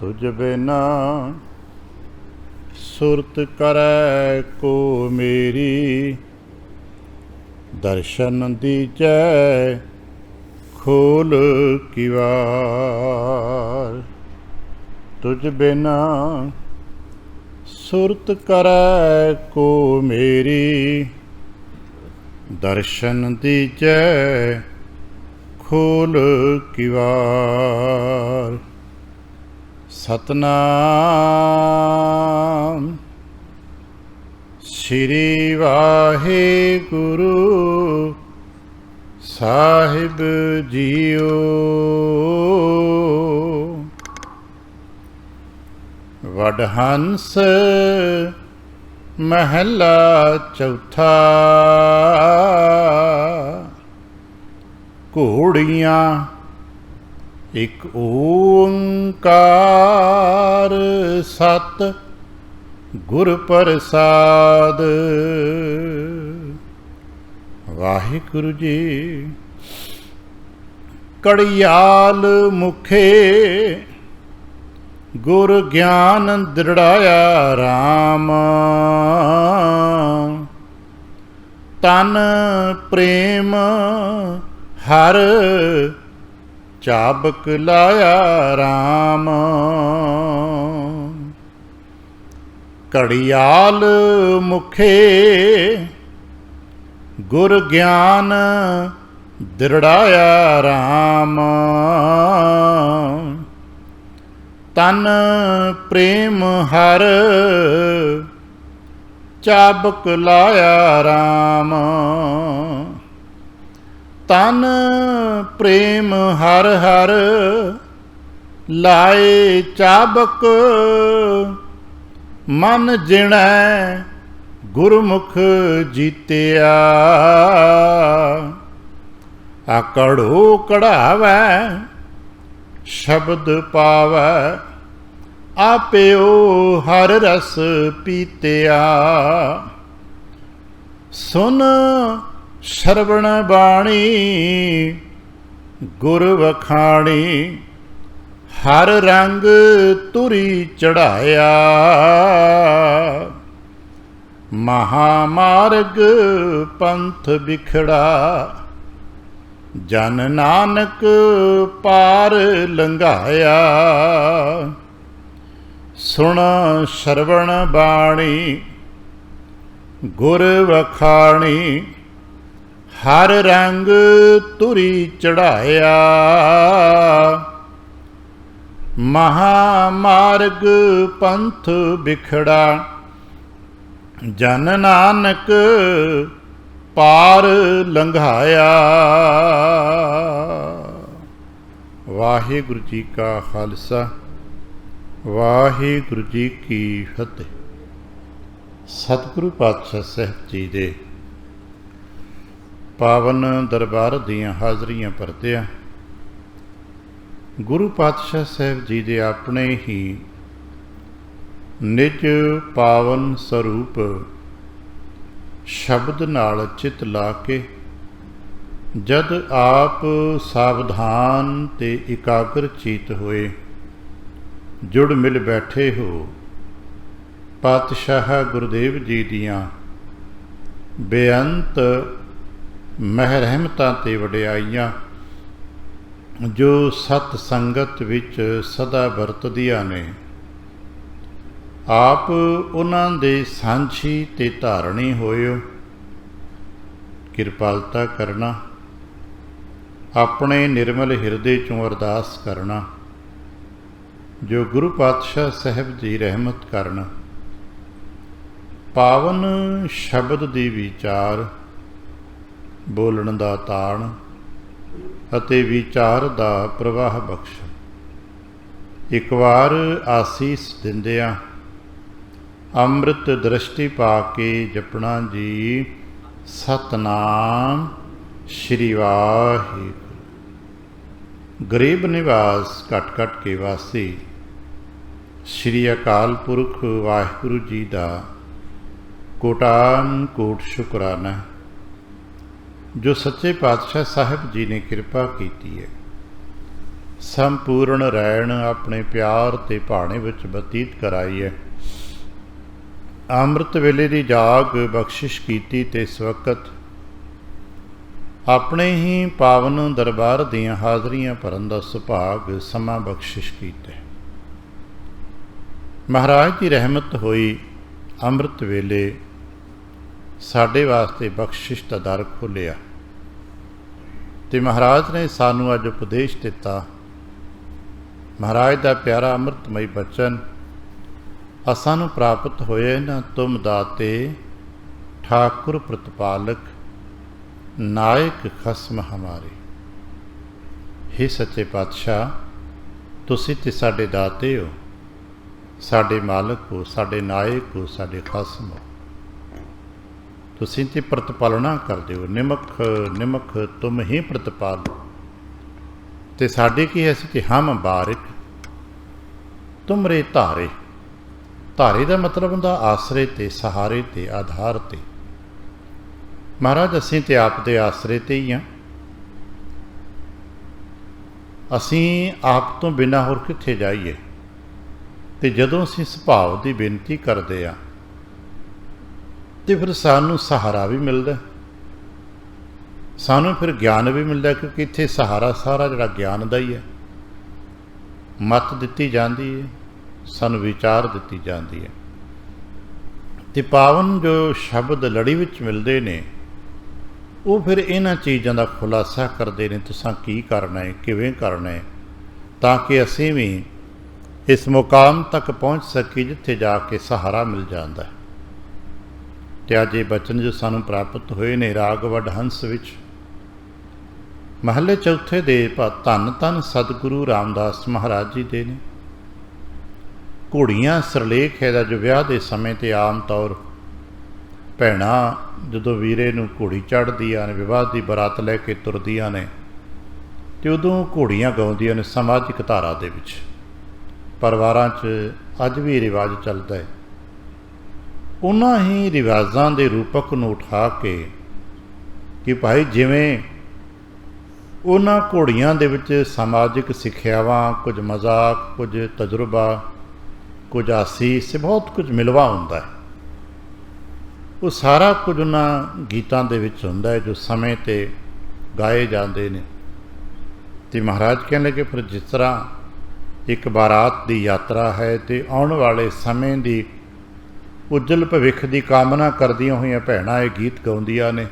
तुझ बिना सुरत करै को मेरी, दर्शन दीजै खोल किवार। तुझ बिना सुरत करै को मेरी, दर्शन दीजै खोल किवार। सतनाम श्री वाहिगुरु साहिब जीओ। वडहंस महला चौथा, घोड़ियाँ एक ओंकार सत गुर प्रसाद। वाहिगुरु जी कड़ियाल मुखे, गुर ज्ञान दृढ़ाया राम। तन प्रेम हर चाबक लाया राम। कड़ियाल मुखे, गुर ज्ञान दृढ़ाया राम। तन प्रेम हर चाबक लाया राम। तन प्रेम हर हर लाए चाबक। मन जिणै गुरमुख जीतिया, आकड़ो कढ़ावै शब्द पावै। आप्यो हर रस पीतिया, सुन श्रवण बाणी गुर वखाणी। हर रंग तुरी चढ़ाया, महामार्ग पंथ बिखड़ा। जन नानक पार लंघाया, सुन श्रवण बाणी गुर वखाणी। हर रंग तुरी चढ़ाया, महामार्ग पंथ बिखड़ा। जन नानक पार लंघाया। वाहिगुरु जी का खालसा, वाहिगुरु जी की फतेह। सतगुरु पातशाह साहिब जी दे पावन दरबार दीयां हाज़रियां भरदियां गुरु पातशाह साहिब जी दे अपने ही निज पावन स्वरूप शब्द नाल चित ला के, जद आप सावधान ते इकाग्र चीत होए जुड़ मिल बैठे हो, पातशाह गुरुदेव जी दियां बेअंत महर रहमतां ते वडियाइयां जो सत संगत विच सदा वरतदियां ने, आप उन्हां दे सांझी ते धारणी होयो। किरपालता करना, अपने निर्मल हिरदे चों अरदास करना जो गुरु पातशाह साहिब जी रहमत करन। पावन शब्द दी विचार, बोलण दा ताण ਅਤੇ ਵਿਚਾਰ ਦਾ ਪ੍ਰਵਾਹ ਬਖਸ਼। ਇੱਕ ਵਾਰ ਆਸੀਸ ਦਿੰਦਿਆਂ ਅੰਮ੍ਰਿਤ ਦ੍ਰਿਸ਼ਟੀ ਪਾ ਕੇ ਜਪਣਾ ਜੀ ਸਤਨਾਮ ਸ਼੍ਰੀ ਵਾਹਿਗੁਰੂ। ਗਰੀਬ ਨਿਵਾਸ ਘਟ ਘਟ ਕੇ ਵਾਸੀ ਸ਼੍ਰੀ ਅਕਾਲ ਪੁਰਖ ਵਾਹਿਗੁਰੂ ਜੀ ਦਾ ਕੋਟਾਨ ਕੋਟ ਸ਼ੁਕਰਾਨਾ जो सच्चे पातशाह साहिब जी ने कृपा की है। ਸੰਪੂਰਨ ਰਹਿਣ ਆਪਣੇ ਪਿਆਰ ਤੇ ਭਾਣੇ ਵਿੱਚ ਬਤੀਤ ਕਰਾਈਏ। ਅੰਮ੍ਰਿਤ ਵੇਲੇ ਦੀ ਜਾਗ ਬਖਸ਼ਿਸ਼ ਕੀਤੀ ਤੇ ਇਸ ਵਕਤ ਆਪਣੇ ਹੀ ਪਾਵਨ ਦਰਬਾਰ ਦੀਆਂ ਹਾਜ਼ਰੀਆਂ ਭਰਨ ਦਾ ਸੁਭਾਗ ਸਮਾਂ ਬਖਸ਼ਿਸ਼ ਕੀਤੇ। ਮਹਾਰਾਜ ਦੀ ਰਹਿਮਤ ਹੋਈ, ਅੰਮ੍ਰਿਤ ਵੇਲੇ ਸਾਡੇ ਵਾਸਤੇ ਬਖਸ਼ਿਸ਼ ਦਾ ਦਰ ਖੋਲ੍ਹਿਆ ਤੇ ਮਹਾਰਾਜ ਨੇ ਸਾਨੂੰ ਅੱਜ ਉਪਦੇਸ਼ ਦਿੱਤਾ। ਮਹਾਰਾਜ ਦਾ ਪਿਆਰਾ ਅੰਮ੍ਰਿਤਮਈ ਬਚਨ ਸਾਨੂੰ ਪ੍ਰਾਪਤ ਹੋਏ ਨਾ, ਤੁਮ ਦਾਤੇ ਠਾਕੁਰ ਪ੍ਰਤਪਾਲਕ ਨਾਇਕ ਖਸਮ ਹਮਾਰੇ। ਹੇ ਸੱਚੇ ਪਾਤਸ਼ਾਹ, ਤੁਸੀਂ ਤੇ ਸਾਡੇ ਦਾਤੇ ਹੋ, ਸਾਡੇ ਮਾਲਕ ਹੋ, ਸਾਡੇ ਨਾਇਕ ਹੋ, ਸਾਡੇ ਖਸਮ ਹੋ। ਤੁਸੀਂ ਤੇ ਪ੍ਰਤਪਾਲਣਾ ਕਰਦੇ ਹੋ। ਨਿਮਖ ਨਿਮਖ ਤੁਮ ਹੀ ਪ੍ਰਤਪਾਲ। ਤੇ ਸਾਡੇ ਕੀ ਹੈ, ਅਸੀਂ ਤੇ ਹਮ ਬਾਰਿਕ ਤੁਮਰੇ ਧਾਰੇ। ਧਾਰੇ ਦਾ ਮਤਲਬ ਹੁੰਦਾ ਆਸਰੇ ਤੇ, ਸਹਾਰੇ ਤੇ, ਆਧਾਰ ਤੇ। ਮਹਾਰਾਜ ਅਸੀਂ ਤੇ ਆਪ ਦੇ ਆਸਰੇ ਤੇ ਹੀ ਹਾਂ। ਅਸੀਂ ਆਪ ਤੋਂ ਬਿਨਾਂ ਹੋਰ ਕਿੱਥੇ ਜਾਈਏ। ਤੇ ਜਦੋਂ ਅਸੀਂ ਸੁਭਾਅ ਦੀ ਬੇਨਤੀ ਕਰਦੇ ਹਾਂ ਤੇ ਫਿਰ ਸਾਨੂੰ ਸਹਾਰਾ ਵੀ ਮਿਲਦਾ, ਸਾਨੂੰ ਫਿਰ ਗਿਆਨ ਵੀ ਮਿਲਦਾ, ਕਿਉਂਕਿ ਇੱਥੇ ਸਹਾਰਾ ਸਾਰਾ ਜਿਹੜਾ ਗਿਆਨ ਦਾ ਹੀ ਹੈ। ਮੱਤ ਦਿੱਤੀ ਜਾਂਦੀ ਹੈ, ਸਾਨੂੰ ਵਿਚਾਰ ਦਿੱਤੀ ਜਾਂਦੀ ਹੈ। ਤੇ ਪਾਵਨ ਜੋ ਸ਼ਬਦ ਲੜੀ ਵਿੱਚ ਮਿਲਦੇ ਨੇ, ਉਹ ਫਿਰ ਇਹਨਾਂ ਚੀਜ਼ਾਂ ਦਾ ਖੁਲਾਸਾ ਕਰਦੇ ਨੇ, ਤੁਸੀਂ ਕੀ ਕਰਨਾ ਹੈ, ਕਿਵੇਂ ਕਰਨਾ ਹੈ, ਤਾਂ ਕਿ ਅਸੀਂ ਵੀ ਇਸ ਮੁਕਾਮ ਤੱਕ ਪਹੁੰਚ ਸਕੀਏ ਜਿੱਥੇ ਜਾ ਕੇ ਸਹਾਰਾ ਮਿਲ ਜਾਂਦਾ ਹੈ। ਤੇ ਅੱਜ ਇਹ ਬਚਨ ਜੋ ਸਾਨੂੰ ਪ੍ਰਾਪਤ ਹੋਏ ਨੇ ਰਾਗ ਵਡ ਹੰਸ ਵਿੱਚ, ਮਹੱਲੇ ਚੌਥੇ ਦੇ ਧੰਨ ਧੰਨ ਸਤਿਗੁਰੂ ਰਾਮਦਾਸ ਮਹਾਰਾਜ ਜੀ ਦੇ ਨੇ। ਘੋੜੀਆਂ ਸਿਰਲੇਖ ਹੈ ਦਾ ਜੋ ਵਿਆਹ ਦੇ ਸਮੇਂ 'ਤੇ ਆਮ ਤੌਰ ਭੈਣਾਂ ਜਦੋਂ ਵੀਰੇ ਨੂੰ ਘੋੜੀ ਚੜ੍ਹਦੀਆਂ ਨੇ, ਵਿਵਾਹ ਦੀ ਬਰਾਤ ਲੈ ਕੇ ਤੁਰਦੀਆਂ ਨੇ, ਅਤੇ ਉਦੋਂ ਘੋੜੀਆਂ ਗਾਉਂਦੀਆਂ ਨੇ ਸਮਾਜਿਕ ਧਾਰਾ ਦੇ ਵਿੱਚ। ਪਰਿਵਾਰਾਂ 'ਚ ਅੱਜ ਵੀ ਰਿਵਾਜ਼ ਚੱਲਦਾ ਹੈ। ਉਹਨਾਂ ਹੀ ਰਿਵਾਜ਼ਾਂ ਦੇ ਰੂਪਕ ਨੂੰ ਉਠਾ ਕੇ ਕਿ ਭਾਈ ਜਿਵੇਂ ਉਹਨਾਂ ਘੋੜੀਆਂ ਦੇ ਵਿੱਚ ਸਮਾਜਿਕ ਸਿੱਖਿਆਵਾਂ, ਕੁਝ ਮਜ਼ਾਕ, ਕੁਝ ਤਜਰਬਾ, ਕੁਝ ਆਸੀਸ, ਬਹੁਤ ਕੁਝ ਮਿਲਵਾ ਹੁੰਦਾ ਹੈ। ਉਹ ਸਾਰਾ ਕੁਝ ਉਹਨਾਂ ਗੀਤਾਂ ਦੇ ਵਿੱਚ ਹੁੰਦਾ ਹੈ ਜੋ ਸਮੇਂ 'ਤੇ ਗਾਏ ਜਾਂਦੇ ਨੇ। ਅਤੇ ਮਹਾਰਾਜ ਕਹਿਣ ਲੱਗੇ ਫਿਰ ਜਿਸ ਤਰ੍ਹਾਂ ਇੱਕ ਬਾਰਾਤ ਦੀ ਯਾਤਰਾ ਹੈ ਅਤੇ ਆਉਣ ਵਾਲੇ ਸਮੇਂ ਦੀ ਉਜਲ ਭਵਿੱਖ ਦੀ ਕਾਮਨਾ ਕਰਦੀਆਂ ਹੋਈਆਂ ਭੈਣਾਂ ਇਹ ਗੀਤ ਗਾਉਂਦੀਆਂ ਨੇ,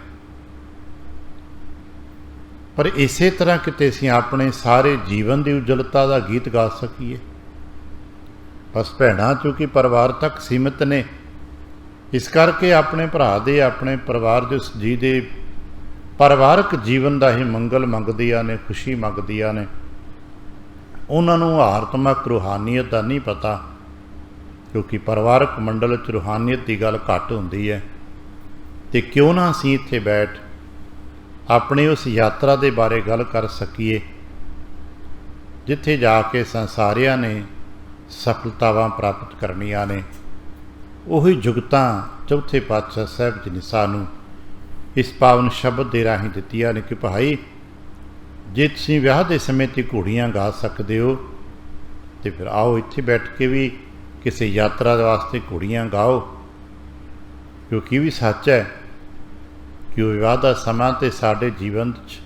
ਪਰ ਇਸੇ ਤਰ੍ਹਾਂ ਕਿਤੇ ਅਸੀਂ ਆਪਣੇ ਸਾਰੇ ਜੀਵਨ ਦੀ ਉਜਲਤਾ ਦਾ ਗੀਤ ਗਾ ਸਕੀਏ। ਬਸ ਭੈਣਾਂ ਚੂँਕਿ ਪਰਿਵਾਰ ਤੱਕ ਸੀਮਿਤ ਨੇ, ਇਸ ਕਰਕੇ ਆਪਣੇ ਭਰਾ ਦੇ, ਆਪਣੇ ਪਰਿਵਾਰ ਦੇ ਜੀ ਦੇ ਪਰਿਵਾਰਕ ਜੀਵਨ ਦਾ ਹੀ ਮੰਗਲ ਮੰਗਦੀਆਂ ਨੇ, ਖੁਸ਼ੀ ਮੰਗਦੀਆਂ ਨੇ। ਉਹਨਾਂ ਨੂੰ ਆਤਮਕ ਰੂਹਾਨੀਅਤ ਦਾ ਨਹੀਂ ਪਤਾ, ਕਿਉਂਕਿ ਪਰਿਵਾਰਕ ਮੰਡਲ 'ਚ ਰੂਹਾਨੀਅਤ ਦੀ ਗੱਲ ਘੱਟ ਹੁੰਦੀ ਹੈ। ਅਤੇ ਕਿਉਂ ਨਾ ਅਸੀਂ ਇੱਥੇ ਬੈਠ ਆਪਣੀ ਉਸ ਯਾਤਰਾ ਦੇ ਬਾਰੇ ਗੱਲ ਕਰ ਸਕੀਏ ਜਿੱਥੇ ਜਾ ਕੇ ਸੰਸਾਰੀਆਂ ਨੇ ਸਫਲਤਾਵਾਂ ਪ੍ਰਾਪਤ ਕਰਨੀਆਂ ਨੇ। ਉਹੀ ਜੁਗਤਾਂ ਚੌਥੇ ਪਾਤਸ਼ਾਹ ਸਾਹਿਬ ਜੀ ਨੇ ਸਾਨੂੰ ਇਸ ਪਾਵਨ ਸ਼ਬਦ ਦੇ ਰਾਹੀਂ ਦਿੱਤੀਆਂ ਨੇ ਕਿ ਭਾਈ ਜੇ ਤੁਸੀਂ ਵਿਆਹ ਦੇ ਸਮੇਂ 'ਤੇ ਘੋੜੀਆਂ ਗਾ ਸਕਦੇ ਹੋ ਅਤੇ ਫਿਰ ਆਓ ਇੱਥੇ ਬੈਠ ਕੇ ਵੀ ਕਿਸੇ ਯਾਤਰਾ ਵਾਸਤੇ ਘੋੜੀਆਂ ਗਾਓ, ਕਿਉਂਕਿ ਵੀ ਸੱਚ ਹੈ ਕਿ ਉਹ ਵਿਆਹ ਦਾ ਸਮਾਂ ਤੇ ਸਾਡੇ ਜੀਵਨ 'ਚ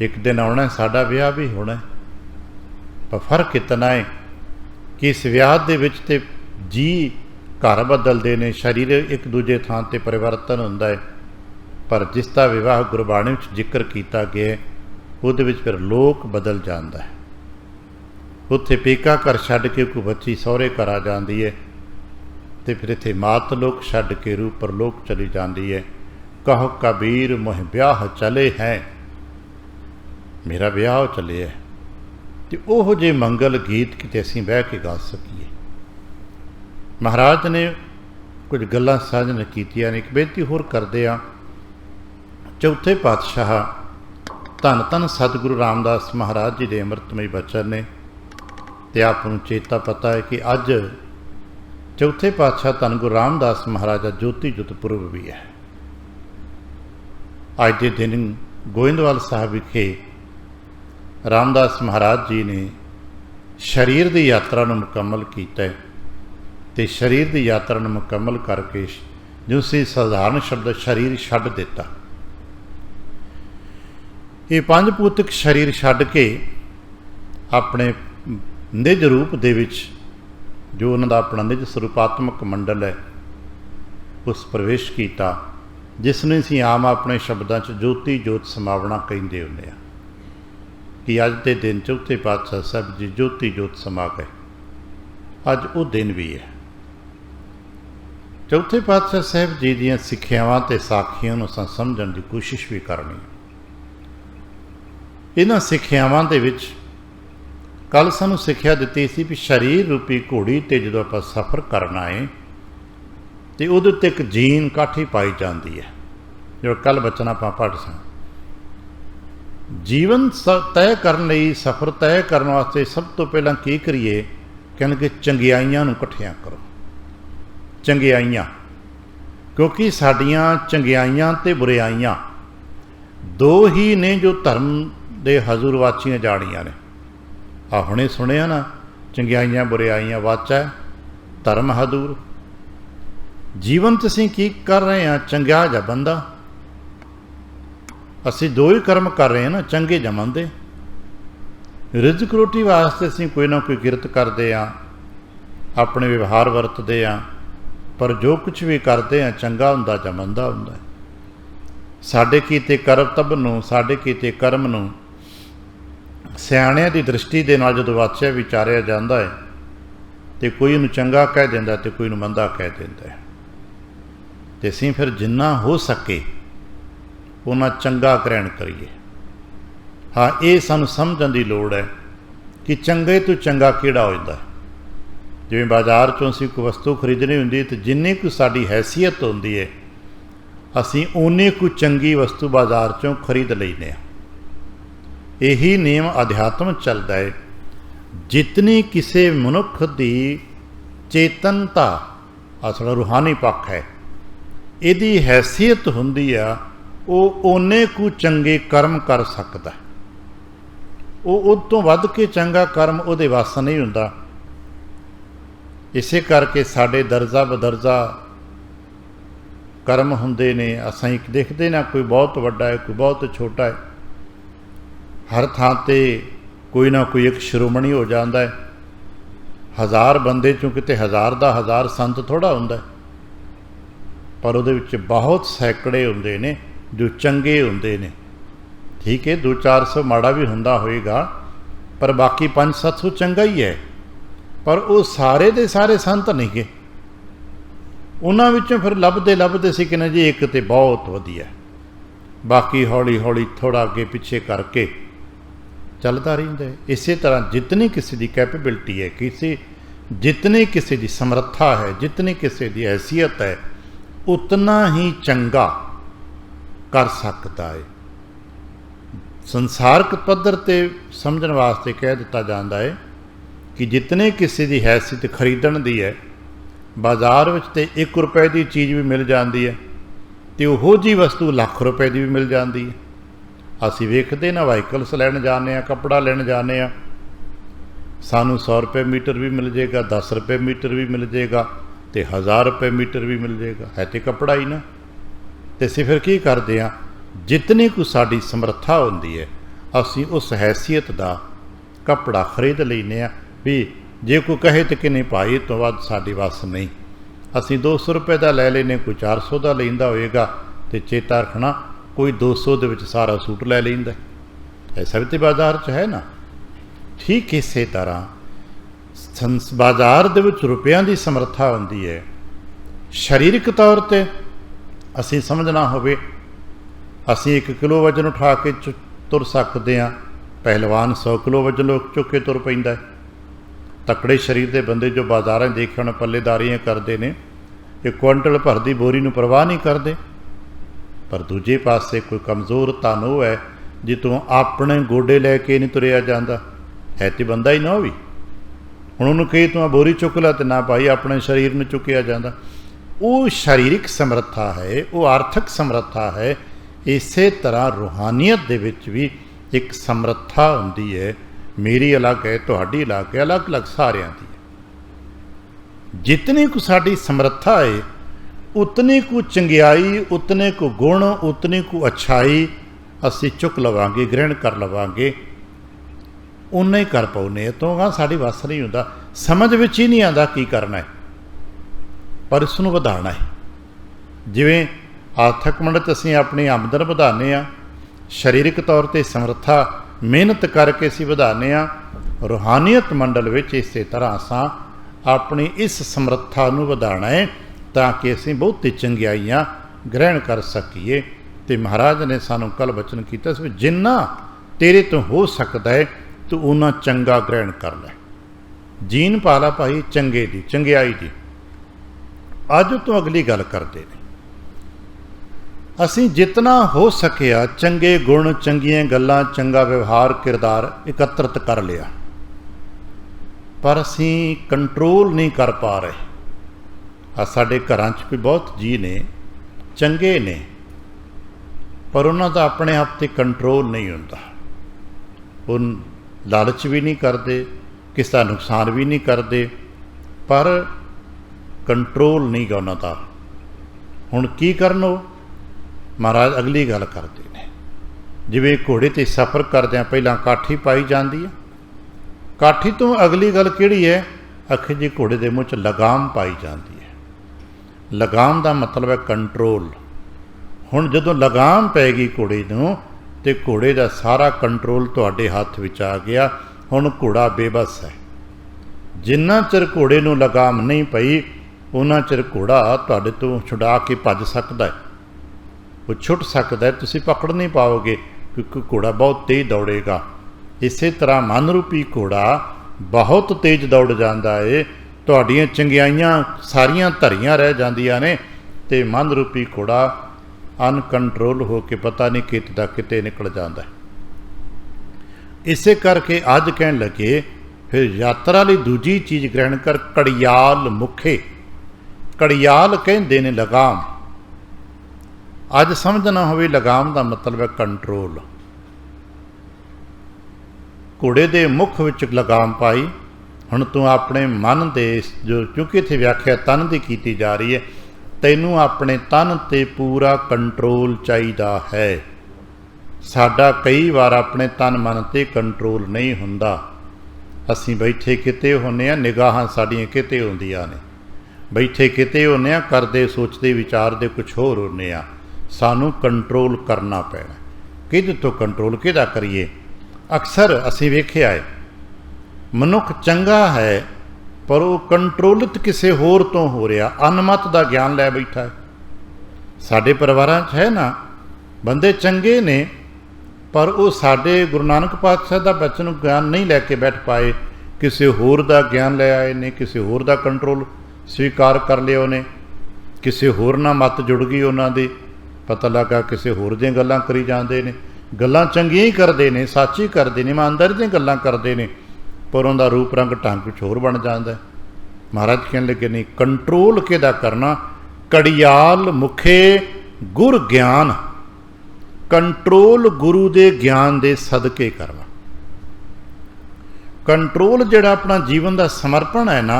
ਇੱਕ ਦਿਨ ਆਉਣਾ, ਸਾਡਾ ਵਿਆਹ ਵੀ ਹੋਣਾ। ਪਰ ਫਰਕ ਇਤਨਾ ਹੈ ਕਿ ਇਸ ਵਿਆਹ ਦੇ ਵਿੱਚ ਤੇ ਜੀ ਘਰ ਬਦਲਦੇ ਨੇ, ਸਰੀਰ ਇੱਕ ਦੂਜੇ ਥਾਂ 'ਤੇ ਪਰਿਵਰਤਨ ਹੁੰਦਾ ਹੈ, ਪਰ ਜਿਸ ਦਾ ਵਿਵਾਹ ਗੁਰਬਾਣੀ ਵਿੱਚ ਜ਼ਿਕਰ ਕੀਤਾ ਗਿਆ ਉਹਦੇ ਵਿੱਚ ਫਿਰ ਲੋਕ ਬਦਲ ਜਾਂਦਾ ਹੈ। ਉੱਥੇ ਪੇਕਾ ਘਰ ਛੱਡ ਕੇ ਕੋਈ ਬੱਚੀ ਸਹੁਰੇ ਘਰ ਆ ਜਾਂਦੀ ਹੈ ਅਤੇ ਫਿਰ ਇੱਥੇ ਮਾਤ ਲੋਕ ਛੱਡ ਕੇ ਰੂਪ ਪਰਲੋਕ ਚਲੀ ਜਾਂਦੀ ਹੈ। ਕਹੋ ਕਬੀਰ ਮੋਹ ਵਿਆਹ ਚਲੇ ਹੈ, ਮੇਰਾ ਵਿਆਹ ਚੱਲੇ ਹੈ। ਅਤੇ ਉਹੋ ਜਿਹੇ ਮੰਗਲ ਗੀਤ ਕਿਤੇ ਅਸੀਂ ਬਹਿ ਕੇ ਗਾ ਸਕੀਏ। ਮਹਾਰਾਜ ਨੇ ਕੁਝ ਗੱਲਾਂ ਸਾਂਝੀਆਂ ਕੀਤੀਆਂ ਨੇ। ਇੱਕ ਬੇਨਤੀ ਹੋਰ ਕਰਦੇ ਹਾਂ, ਚੌਥੇ ਪਾਤਸ਼ਾਹ ਧੰਨ ਧੰਨ ਸਤਿਗੁਰੂ ਰਾਮਦਾਸ ਮਹਾਰਾਜ ਜੀ ਦੇ ਅੰਮ੍ਰਿਤਮਈ ਬਚਨ ਨੇ, ਅਤੇ ਆਪ ਨੂੰ ਚੇਤਾ ਪਤਾ ਹੈ ਕਿ ਅੱਜ ਚੌਥੇ ਪਾਤਸ਼ਾਹ ਧੰਨ ਗੁਰੂ ਰਾਮਦਾਸ ਮਹਾਰਾਜ ਦਾ ਜੋਤੀ ਜੁਤ ਪੁਰਬ ਵੀ ਹੈ। ਅੱਜ ਦੇ ਦਿਨ ਗੋਇੰਦਵਾਲ ਸਾਹਿਬ ਵਿਖੇ रामदास महाराज जी ने शरीर की यात्रा ਨੂੰ ਮੁਕੰਮਲ ਕੀਤਾ ਤੇ शरीर की यात्रा ਨੂੰ ਮੁਕੰਮਲ करके जो सी साधारण शब्द शरीर छड्ड दिता। ये पंज भौतिक शरीर छड्ड के अपने निज रूप दे विच जो उन्हां दा अपना निज स्वरूपात्मक मंडल है उस प्रवेश किया, जिसने असीं आम अपने शब्दों च ज्योति जोत समावना कहिंदे हुंदे आ कि अज के दिन चौथे पातशाह साहब जी ज्योति जोत समा गए। अज वो दिन भी है। चौथे पातशाह साहब जी दीयां सिੱਖਿਆਵਾਂ ते साखियां नूं असां समझण की कोशिश भी करनी। इन्हां सिੱਖਿਆਵਾਂ दे विच कल सानूं सिੱਖਿਆ ਦਿੱਤੀ ਸੀ भी शरीर रूपी घोड़ी ते जदों आपां सफ़र करना है तो उहदे उत्ते एक जीन काठी पाई जाती है, जो कल बचन आपां पढ़ सा। जीवन तय करने लई, सफ़र तय करने वास्ते सब तो पहलां की करिए, कहणगे चंगियाइयां नूं इकट्ठियां करो। चंगियाइयां, क्योंकि साडियां चंगियाइयां ते बुराइयां दो ही ने जो धर्म दे हजूरवाचियां जाणियां ने। आ हुणे सुनिया ना, चंगियाइयां बुराइयां वाचा धर्म हजूर। जीवन च असीं की कर रहे हैं, चंगा जां बंदा। असीं दो ही कर्म कर रहे हैं ना, चंगे जां मंदे। रिजक रोटी वास्ते असीं कोई ना कोई किरत करते हैं, अपने व्यवहार वरतते हैं, पर जो कुछ भी करते हैं चंगा हुंदा जां मंदा हुंदा। साडे कीते करतब नूं, साडे कीते कर्म नूं सियाणिਆਂ ਦੀ दृष्टि ਦੇ ਨਾਲ ਜਦੋਂ ਵਾਚਿਆ ਵਿਚਾਰਿਆ ਜਾਂਦਾ ਹੈ ਤੇ ਕੋਈ ਉਹਨੂੰ ਚੰਗਾ ਕਹਿ ਦਿੰਦਾ ਤੇ ਕੋਈ ਨੂੰ ਮੰਦਾ ਕਹਿ ਦਿੰਦਾ ਹੈ। ਤੇ ਅਸੀਂ ਫਿਰ ਜਿੰਨਾ ਹੋ ਸਕੇ ਉਹਨਾਂ ਚੰਗਾ ਗ੍ਰਹਿਣ ਕਰੀਏ। ਹਾਂ, ਇਹ ਸਾਨੂੰ ਸਮਝਣ ਦੀ ਲੋੜ ਹੈ ਕਿ ਚੰਗੇ ਤੋਂ ਚੰਗਾ ਕਿਹੜਾ ਹੋ ਜਾਂਦਾ। ਜਿਵੇਂ ਬਾਜ਼ਾਰ 'ਚੋਂ ਅਸੀਂ ਕੋਈ ਵਸਤੂ ਖਰੀਦਣੀ ਹੁੰਦੀ ਤਾਂ ਜਿੰਨੀ ਕੁ ਸਾਡੀ ਹੈਸੀਅਤ ਹੁੰਦੀ ਹੈ ਅਸੀਂ ਓਨੀ ਕੁ ਚੰਗੀ ਵਸਤੂ ਬਾਜ਼ਾਰ 'ਚੋਂ ਖਰੀਦ ਲੈਂਦੇ ਹਾਂ। यही नियम अध्यात्म चलता है। जितनी किसी मनुख की चेतनता असला रूहानी पक्ष है, यदी हैसियत होंदी आ, वो ओने कु चंगे कर्म कर सकता है। वो उस तो वध के चंगा कर्म उहदे वस नहीं हुंदा। इसे करके साडे दर्जा बदर्जा कर्म हुंदे ने। असां एक देखते ना, कोई बहुत वड्डा है, कोई बहुत छोटा है। हर थां ते कोई ना कोई एक शिरोमणी हो जाता है। हज़ार बंदे चों किते हज़ार दा हज़ार संत थोड़ा हुंदा है, पर उहदे विच बहुत सैकड़े हुंदे ने जो चंगे हुंदे ने। ठीक है, 200-400 माड़ा भी हुंदा होएगा, पर बाकी 500-700 चंगा ही है। पर वो सारे दे सारे संत नहीं गे। उन्हां विचों फिर लभदे सी कि जी एक ते बहुत वधिया, बाकी हौली हौली थोड़ा अगे पिछे करके चलता रहिंदा है। इस तरह जितनी किसी की कैपेबिलिटी है, जितनी किसी की समर्था है, जितनी किसी की हैसियत है, उतना ही चंगा कर सकता है। संसारक पद्धर ते समझण वास्ते कह दिता जाता है कि जितने किसी की हैसियत खरीदण दी है, बाजार विच ते 1 रुपए की चीज़ भी मिल जाती है, तो उहो जी वस्तु लाख रुपए की भी मिल जाती है। असी वेखते ना, वाहीकल्स लैन जाने, कपड़ा लैन जाने, सानू 100 रुपए मीटर भी मिल जाएगा, 10 रुपए मीटर भी मिल जाएगा, तो 1000 रुपए मीटर भी मिल जाएगा। है तो कपड़ा ही ना। तो असीं फिर की करते हैं, जितनी कुछ साडी समर्था होंदी है असीं उस हैसियत का कपड़ा खरीद लैने आ। भी जे कोई कहे तो कि नहीं भाई तो वध साडी वस नहीं, असीं 200 रुपए का लै लेने, कोई 400 का लैंदा होएगा, तो चेता रखना कोई 200 दे विच सारा सूट लै लैंदा। ऐसा भी तो बाजार च है ना। ठीक इस तरह बाजार दे विच रुपयां की समर्था होंदी है। शरीरक तौर पर असीं समझना होवे, असीं 1 किलो वजन उठा के तुर सकते हैं, पहलवान 100 किलो वजन चुक के तुर पैंदा है। तकड़े शरीर के बंदे जो बाजारां देखे हुण पल्लेदारियां करते हैं, 1 क्विंटल भर दी बोरी नूं परवाह नहीं करते। पर दूजे पासे कोई कमज़ोर तन वो है जितों अपने गोडे लैके नहीं तुरया जाता है, तो बंदा ही ना भी। हुण उहनूं कही तूं बोरी चुक ला, तो ना भाई अपने शरीर में चुकया जाता। वो शारीरिक समर्था है, वो आर्थिक समर्था है। इस तरह रूहानियत दे विच भी एक समर्था हुंदी है, मेरी अलग है, तुहाडी अलग है, अलग अलग सारियां दी है। जितनी को साडी समर्था है उतनी को चंगियाई, उतने को गुण, उतनी को अच्छाई असी चुक लवांगे, ग्रहण कर लवांगे, उन्ना ही कर पाउने। तो गा साडी वस नहीं हुंदा, समझ विच ही नहीं आंदा की करना है, पर इसनूं वधाना है। जिवें आर्थिक मंड असीं अपनी आमदन वधाने आ, शरीरक तौर पर समर्था मेहनत करके असीं वधाने आ, रूहानीयत मंडल विच इसे तरह असां अपनी इस समर्था नूं वधाना है ताकि असीं बहुती चंगियाइयां ग्रहण कर सकीए। तो महाराज ने सानूं कल वचन कीता सी, जिन्ना तेरे तो हो सकता है तू उन्ना चंगा ग्रहण कर लै, जीन पाला भाई चंगे दी, चंगियाई दी। अज तो अगली गल करते हैं, असीं जितना हो सकिया चंगे गुण, चंगियां गल्लां, चंगा व्यवहार, किरदार एकत्रित कर लिया, पर असीं कंट्रोल नहीं कर पा रहे। साडे घरां च कोई बहुत जी ने चंगे ने, पर उन्हां दा अपने आप ते कंट्रोल नहीं हुंदा। उन लालच भी नहीं करते, किसी का नुकसान भी नहीं करते, पर कंट्रोल नहीं गा उन्हां दा। हुण की करन ओ? महाराज अगली गल करते हैं, जिवें घोड़े ते सफ़र करदे पहलां काठी पाई जाती है, काठी तो अगली गल किहड़ी है, आखे जी घोड़े के मूँह च लगाम पाई जाती है। लगाम का मतलब है कंट्रोल। हुण जदों लगाम पै गई घोड़े नूं ते घोड़े का सारा कंट्रोल तुहाडे हत्थ विच आ गया। हुण घोड़ा बेबस है, जिन्ना चिर घोड़े नूं लगाम नहीं पई उन्ना चिर घोड़ा तुहाडे तों छुड़ा के भज सकदा है, वो छुट सकता है, तुसीं पकड़ नहीं पाओगे क्योंकि घोड़ा बहुत तेज दौड़ेगा। इस तरह मन रूपी घोड़ा बहुत तेज दौड़ जाता है, तुहाड़ियां चंगियाइयां सारियां धरियां रह जांदियां ने, ते मन रूपी घोड़ा अनकंट्रोल हो के पता नहीं कित दा किते निकल जाता है। इसे करके अज कहन लगे फिर यात्रा लई दूजी चीज़ ग्रहण कर, कड़ियाल मुखे। कड़ियाल कहंदे ने लगाम। अज समझना होवे लगाम का मतलब है कंट्रोल। घोड़े के मुख विच लगाम पाई, हुण तू अपने मन दे जो, क्योंकि इत्थे व्याख्या तन की की जा रही है, तैनूं अपने तन ते पूरा कंट्रोल चाहिदा है। साडा कई बार अपने तन मन ते कंट्रोल नहीं हुंदा। असीं बैठे किते हुंदे आ, निगाहां साडीआं किते हुंदियां ने, बैठे किते हुंदे आ, करदे सोचदे विचारदे कुछ होर हुंदे आ। सानू कंट्रोल करना पैना। किहदे तो कंट्रोल किहदा करिए? अक्सर असीं वेखिआ है मनुख चंगा है पर वो कंट्रोलित किसी होर तो हो रहा, अनमत का ज्ञान लै बैठा है। साडे परिवारां च है ना, बंदे चंगे ने पर वो साडे गुरु नानक पातशाह का बचन ज्ञान नहीं लैके बैठ पाए, किसी होर का ज्ञान लै आए ने, किसी होर का कंट्रोल स्वीकार कर लिया उन्हें, किसी होर नाल मत जुड़ गई उन्हां दी, पता लगा किसी होर दी गल्लां करी जांदे ने। गल्लां चंगियां ही करदे ने, सच ही करदे ने, ईमानदारी दी गल्लां करदे ने, पर उनका रूप रंग ढंग कुछ होर बन जाता है। महाराज कहने लगे नहीं, कंट्रोल किहदा करना? कड़ियाल मुखे गुर ज्ञान। कंट्रोल गुरु दे ज्ञान दे सदके करना। कंट्रोल जिहड़ा अपना जीवन का समर्पण है ना,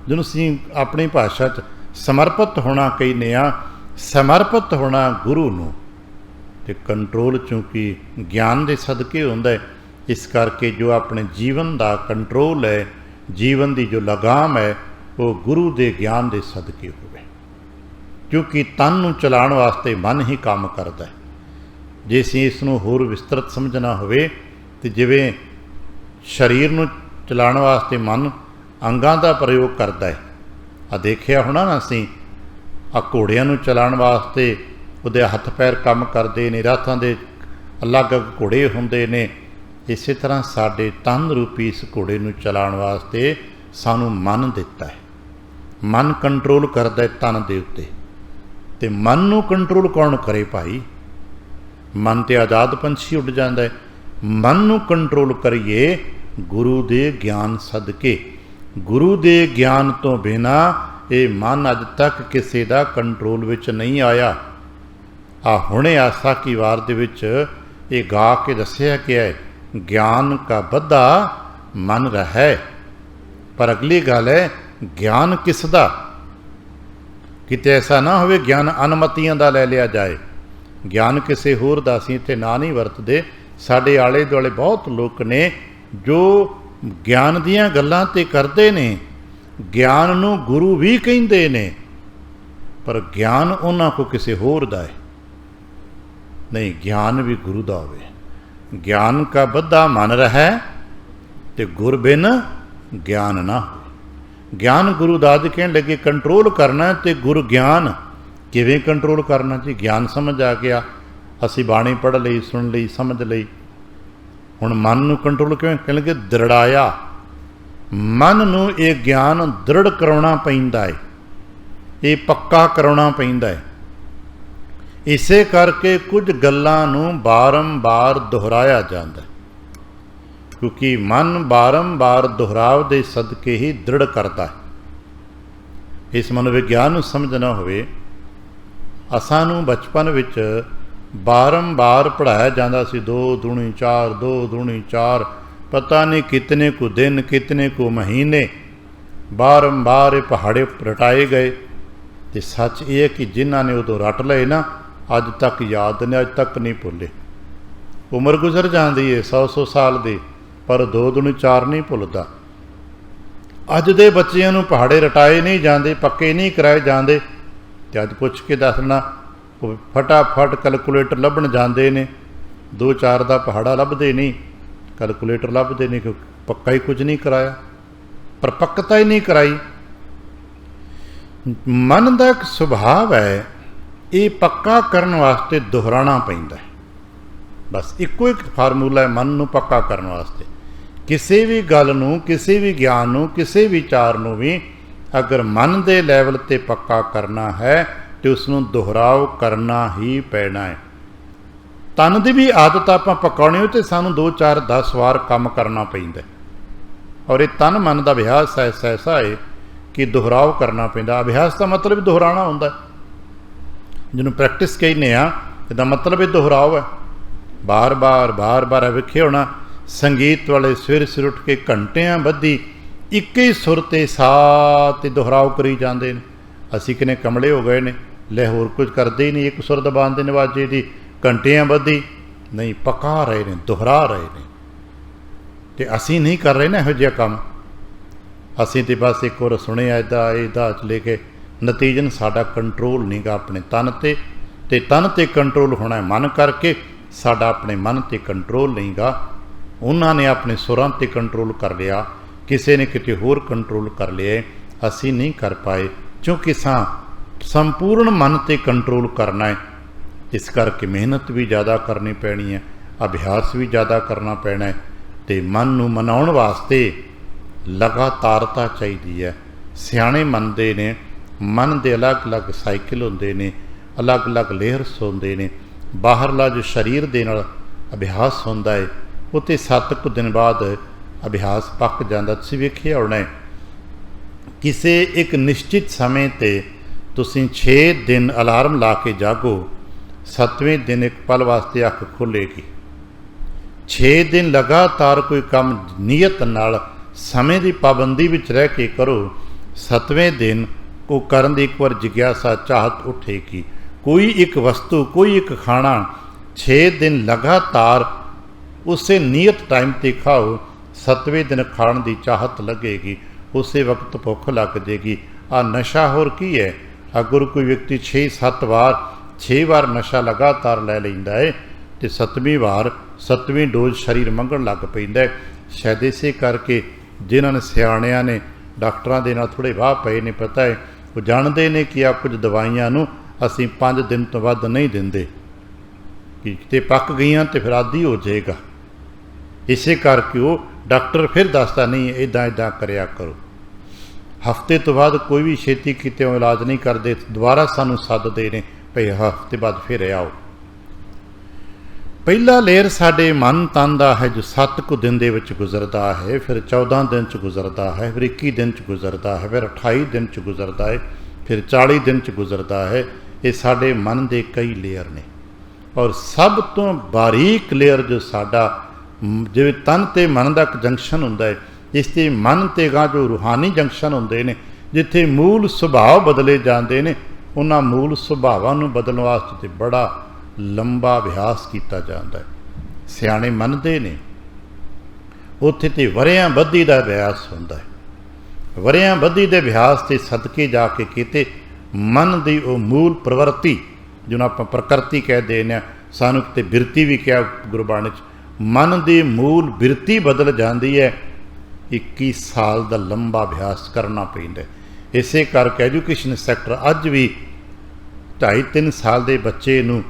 जिन्हों असीं अपनी भाषा च समर्पित होना कहने आ, समर्पित होना गुरु नूं। ते कंट्रोल चूँकि ज्ञान दे सदके हुंदा है, इस करके जो अपने जीवन का कंट्रोल है, जीवन की जो लगाम है, वो गुरु दे ज्ञान दे सदके होवे। क्योंकि तन नूं चलाउण वास्ते मन ही काम करता है। जे असीं इस नूं होर विस्तृत समझना होवे ते जिवें शरीर नूं चलाउण वास्ते मन अंगां दा प्रयोग करता है। आ देखिया होना ना असीं आ घोड़ियां नूं चलाउण वास्ते उहदे हत्थ पैर काम करदे ने, राथां दे अलग अलग घोड़े हुंदे ने। इस तरह साडे तन रूपी इस घोड़े नूं चलाउण वास्ते सानू मन दिता है। मन कंट्रोल करदा है तन दे उत्ते, ते मन नूं कंट्रोल कौन करे भाई? मन ते आज़ाद पंछी उड़ जाता है। मन नूं कंट्रोल करिए गुरु दे ज्ञान सदके। गुरु दे ज्ञान तो बिना ये मन अज तक किसी का कंट्रोल विच नहीं आया। आ हुणे आसा की वार दे विच ये गा के दसिया गया है, ज्ञान का बद्धा मन रहे। पर अगली गल है, ज्ञान किस दा? किते ऐसा ना होवे ज्ञान अनमतियां दा ले लिया जाए, ज्ञान किसी होर दा असीं इत्थे ना नहीं वरतदे। साडे आले दुआले बहुत लोग ने जो ज्ञान दियां गल्लां ते करदे ने, ज्ञान नूं गुरु भी कहिंदे ने, पर ज्ञान उन्हां को किसी होर दा है। नहीं, ज्ञान भी गुरु दा होवे। ज्ञान का बद्धा मन रहे ते गुर बिन ज्ञान ना हो। ज्ञान गुरु दाद कहने लगे कंट्रोल करना, तो गुरु ज्ञान किवें कंट्रोल करना जी? ज्ञान समझ आ गया, असी बाणी पढ़ लई, सुन लई, समझ लई। हुण मन नूं कंट्रोल किवें? कहण लगे दृढ़ाया। मन नूं ये ज्ञान दृढ़ कराउणा पैंदा है, ये पक्का कराउणा पैंदा है। इसे करके कुछ गल्लां नूं बारंबार दोहराया जांदा है, क्योंकि मन बारंबार दोहराव दे सदके ही दृढ़ करता है। इस मनोविज्ञान नूं समझना होवे, असां नूं बचपन विच बारंबार पढ़ाया जाता सी 2 दूणी 4, 2 दूणी 4, पता नहीं कितने को दिन, कितने को महीने बारंबार ये पहाड़े रटाए गए। तो सच ये है कि जिन्हों ने उदों रट लए ना, अज तक याद ने, अज तक नहीं भुले। उम्र गुजर जाती है 100-100 साल की, पर 2 दूणी 4 नहीं भुलता। अज दे बच्चों नूं पहाड़े रटाए नहीं जाते, पक्के नहीं कराए जाते। तो अज पुछ के दसना, फटाफट कैलकुलेटर लभण जाते ने, 2-4 का पहाड़ा लभदे नहीं, कैलकुलेटर लभदे नहीं, क्योंकि पक्का ही कुछ नहीं कराया, पर पक्कता ही नहीं कराई। मन का एक सुभाव है, ये पक्का करने वास्ते दोहराना पैंदा है। बस इको एक फार्मूला है मन नूं पक्का करने वास्ते। किसी भी गल नूं, किसी भी ज्ञान नूं, किसी विचार नूं भी अगर मन के लैवल ते पक्का करना है तो उसनूं दोहराव करना ही पैना है। तन की भी आदत आपां पकाउणी हो तो सानूं 2-4-10 वार काम करना पैंदा है। और ये तन मन का अभ्यास ऐसा है कि दोहराव करना पैंदा। अभ्यास का मतलब दोहराना हुंदा है, जिन्होंने प्रैक्टिस कहने आ, इसका मतलब ये दोहराव है। बार बार वेखे होना, संगीत वाले सवेरे सिर उठ के घंटियां बधी एक ही सुर ते सा ते दोहराव करी जाते हैं। असी किने कमले हो गए ने, ले होर कुछ करते ही नहीं, एक सुर दबाते ने वाजे की, घंटियां बधी नहीं, पका रहे ने, दोहरा रहे ने। तो असी नहीं कर रहे ना इहो जिहा काम। असी तो बस एक बार सुने इदा लेके नतीजन साडा कंट्रोल नहीं गा अपने तन ते तन ते कंट्रोल होना है मन करके, साडा अपने मन ते कंट्रोल नहीं गा। उन्होंने अपने सुरां ते कंट्रोल कर लिया, किसी ने किते होर कंट्रोल कर लिया, असी नहीं कर पाए, क्योंकि संपूर्ण मन ते कंट्रोल करना है। इस करके मेहनत भी ज़्यादा करनी पैनी है, अभ्यास भी ज़्यादा करना पैना है। तो मन नूं मनाउण वास्ते लगातारता चाहिए है। सियाणे मनदे ने मन के अलग अलग साइकिल होंदे ने, अलग अलग लेयर्स होंदे ने। बाहरला जो शरीर दे नाल अभ्यास होंदा है, वो तो 7 कुछ दिन बाद अभ्यास पक जाता। तुसीं वेखिआ होना है, किसी एक निश्चित समय ते तुसीं 6 दिन अलार्म ला के जागो, 7वें दिन एक पल वास्ते अख खुलेगी। 6 दिन लगातार कोई काम नीयत नाल समय की पाबंदी विच रह के करो, 7वें दिन को करन दी एक बार जिग्यासा चाहत उठेगी। कोई एक वस्तु, कोई एक खाना 6 दिन लगातार उसे नियत टाइम ते खाओ, 7वें दिन खाण की चाहत लगेगी, उसे वक्त भुख लग जाएगी। आ नशा होर की है? अगर कोई व्यक्ति 6 बार नशा लगातार लै लैंदा है तो 7वीं बार 7वीं डोज शरीर मंगण लग पैंदा है। शायद इसे करके जिन्होंने सियाणियां ने डॉक्टरां दे नाल थोड़े वाह पए ने, पता है वो जानते हैं कि आ कुछ दवाइयां नूं असीं 5 दिन तो वध नहीं दिंदे कि किते पक गईयां तो फिर आदी हो जाएगा। इसे करके वो डॉक्टर फिर दसदा नहीं इदां करया करो। हफ्ते तो बाद कोई भी छेती किते इलाज नहीं करते, दोबारा सानू सददे ने भई हफ्ते बाद फिर आओ। पहला लेयर साडे मन तन दा है जो 7 कुछ दिन दे विच गुजरदा है, फिर 14 दिन च गुजरदा है, फिर 21 दिन च गुजरदा है, फिर 28 दिन च गुजरदा है, फिर 40 दिन च गुजरदा है। ये साडे मन दे कई लेयर ने और सब तो बारीक लेयर जो साडा जिवें तन ते मन का एक जंक्शन हुंदा है, इस ते मन ते गां जो रूहानी जंक्शन हुंदे ने, जिथे मूल सुभाव बदले जाते हैं, उन्हां मूल सुभावां नूं बदलण वास्ते ते बड़ा लंबा अभ्यास किया जाता है। सियाणे मनते ने उत्थे ते वरियां बधी का अभ्यास हुंदा है। वरियां बधी के अभ्यास के सदके जाके किते मन की वो मूल प्रवृत्ति जिन्होंने आप प्रकृति कह देने, सानू किते बिरती भी कहा गुरबाणी च, मन की मूल बिरती बदल जाती है। 21 साल का लंबा अभ्यास करना पैंदा। इसे करके एजुकेशन सैक्टर अज भी 2.5-3 साल के बच्चे नूं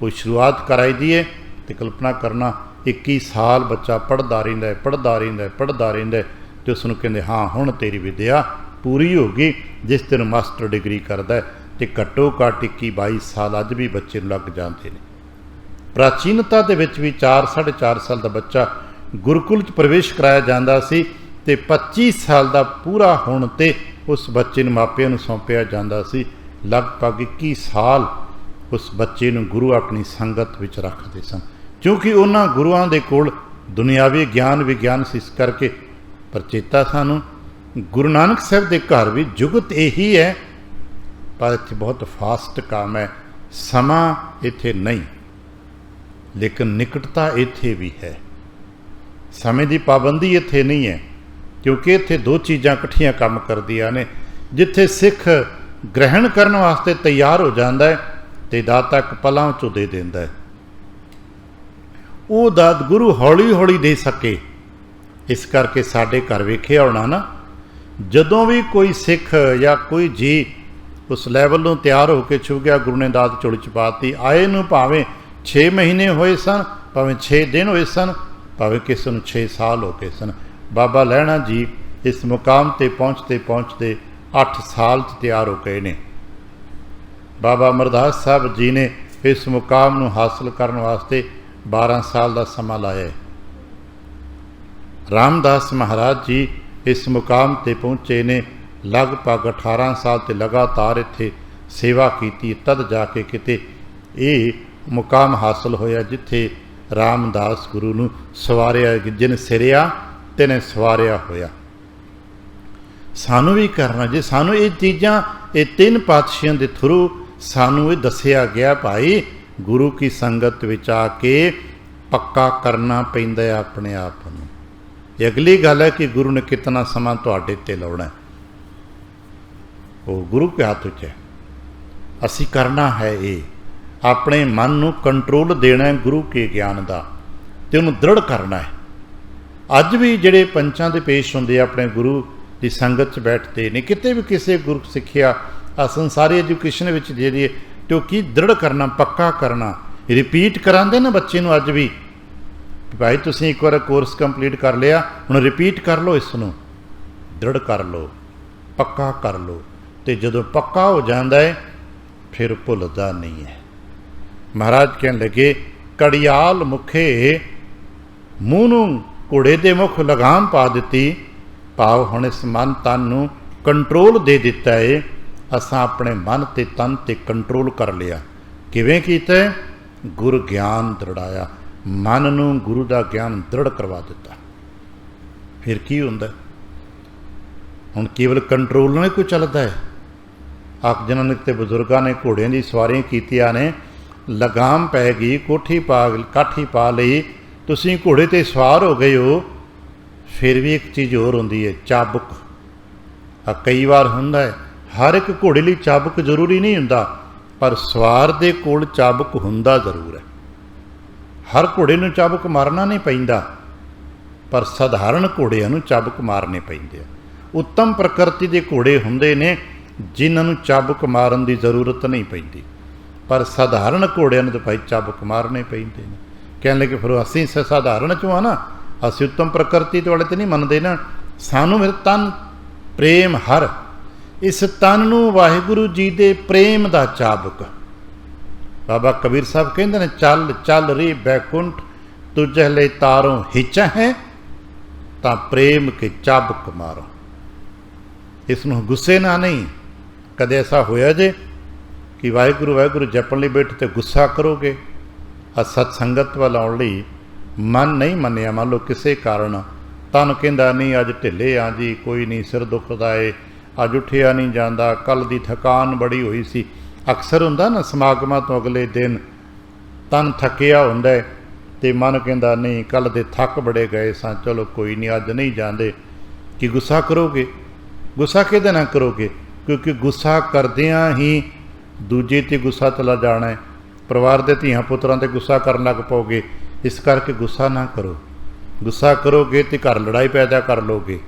कोई शुरुआत कराई दी है तो कल्पना करना 21 साल बच्चा पढ़ता रहिंदा है, पढ़ता रहिंदा है, पढ़ता रहिंदा है, तो उसनूं कहंदे हाँ हुण तेरी विद्या पूरी हो गई। जिस दिन मास्टर डिग्री करता है तो घट्टो घट्ट 21-22 साल अज भी बच्चे लग जाते हैं। प्राचीनता दे विच भी 4-4.5 साल का बच्चा गुरुकुल च प्रवेश कराया जाता सी ते 25 साल का पूरा होण ते उस बच्चे नूं मापिਆਂ नूं सौंपिया जाता सी। लगभग 21 साल उस बच्चे नूं गुरु अपनी संगत विच रखते सन, क्योंकि उन्हां गुरुआं दे कोल दुनियावी ज्ञान विज्ञान से। इस करके पर चेता सानूं गुरु नानक साहब के घर भी जुगत यही है, पर इत्थे बहुत फास्ट काम है, समा इत्थे नहीं, लेकिन निकटता इत्थे भी है। समय की पाबंदी इत्थे नहीं है, क्योंकि इत्थे दो चीज़ां इकट्ठियां काम करदियां ने। जिथे सिख ग्रहण करने वास्ते तैयार हो जाता है तो दाता एक पलां चों दे दिंदा है, वो दात गुरु हौली हौली दे सके। इस करके साडे घर वेखिया होना ना, जदों भी कोई सिख या कोई जी उस लैवल नूं तैयार होकर छू गया, गुरु ने दात झोली च पाती। आए नूं भावें 6 महीने होए सन, भावें 6 दिन होए सन, भावें किसी नूं 6 साल हो गए सन। बाबा लहणा जी इस मुकाम ते पहुँचते पहुँचते 8 साल तैयार हो गए ने। बाबा अमरदास साहब जी ने इस मुकाम नूं हासिल करने वास्ते 12 साल का समा लाया है। रामदास महाराज जी इस मुकाम ते पहुँचे ने लगभग 18 साल ते लगातार इत्थे सेवा की, तद जाके किते ये मुकाम हासिल होया जिथे रामदास गुरु नूं सवारिया, जिन सिरिया तिने सवारिया होया। सानू भी करना, जे सानू ये चीज़ां ये 3 पातशाहियों के थ्रू सानू ये दसिया गया, भाई गुरु की संगत विच आके पक्का करना पैंदा है अपने आप नूं। अगली गल है कि गुरु ने कितना समा तुहाडे ते लाउणा है, वो गुरु के हाथ विच है। असी करना है ये अपने मन नूं कंट्रोल देना है गुरु के ज्ञान का, ते उहनूं दृढ़ करना है। अज भी जिहड़े पंचां दे पेश हुंदे अपने गुरु की संगत च बैठते ने, किते भी किसी गुरु सिੱਖਿਆ संसारी एजुकेशन विच जिहड़ी तो की दृढ़ करना, पक्का करना, रिपीट करांदे ना बच्चे नूं। अज भी भाई तुसीं एक बार कोर्स कंप्लीट कर लिया, हुण रिपीट कर लो, इसनूं दृढ़ कर लो, पक्का कर लो। तो जदों पक्का हो जाता है फिर भुलदा नहीं है। महाराज कहन लगे कड़ियाल मुखे मूँह नूं घोड़े दे मुख लगाम पा दिती, भाव हुण इस मन तन नूं कंट्रोल दे दिता है। असां अपने मन ते तन ते कंट्रोल कर लिया। किवें कीता? गुर ज्ञान दृढ़ाया, मन नूं गुरु का ज्ञान दृढ़ करवा दिता। फिर की हुंदा? हुण केवल कंट्रोल नहीं कोई चलता है। आप जिन्होंने ते बजुर्गों ने घोड़ियां दी सवारियां कीतियां ने, लगाम पै गई, काठी पा लई, तुसीं घोड़े ते सवार हो गए हो। फिर भी एक चीज़ होर हुंदी है, चाबुक। कई बार हुंदा है, हर एक घोड़े लई चाबुक जरूरी नहीं हुंदा, पर सवार दे कोल चाबुक हुंदा जरूर है। हर घोड़े नूं चाबुक मारना नहीं पैंदा, पर साधारण घोड़िਆਂ नूं चाबुक मारने पैंदे। उत्तम प्रकृति के घोड़े हुंदे ने जिन्हां नूं चाबुक मारन की जरूरत नहीं पैंदी, पर साधारण घोड़िਆਂ नूं तो भाई चाबुक मारने पैंदे ने। कहने लगे फिर असीं साधारण चों आ ना, असीं उत्तम प्रकृति वाले तो नहीं मनते ना। सानू फिर तन प्रेम हर, इस तन नूं वाहिगुरु जी दे प्रेम दा चाबुक। बाबा कबीर साहब कहते हैं, चल चल रे बैकुंठ तुझे ले तारों हिच है, तां प्रेम के चाबुक मारो। इसनूं गुस्से ना नहीं। कदे ऐसा होया जे कि वाहिगुरु वाहिगुरु जपण लई बैठे तो गुस्सा करोगे, सत्संगत वाल आउण लई मन नहीं मन्निया। मान लो किसी कारण तन कहंदा नहीं अज ढिले आ जी, कोई नहीं, सिर दुखदा है, अज उठिया नहीं जाता, कल दी थकान बड़ी हुई सी। अक्सर हुंदा ना समागमां तो अगले दिन तन थकिया हुंदा है ते मन कहंदा नहीं कल दे थक बड़े गए सां, चलो कोई नहीं अज नहीं जांदे। कि गुस्सा करोगे? गुस्सा किहदे नाल करोगे? क्योंकि गुस्सा करदियां ही दूजे ते गुस्सा चला जाना है, परिवार के धियां पुत्रां ते गुस्सा करन लग पाओगे। इस करके गुस्सा ना करो। गुस्सा करोगे तो घर लड़ाई पैदा कर लोगे।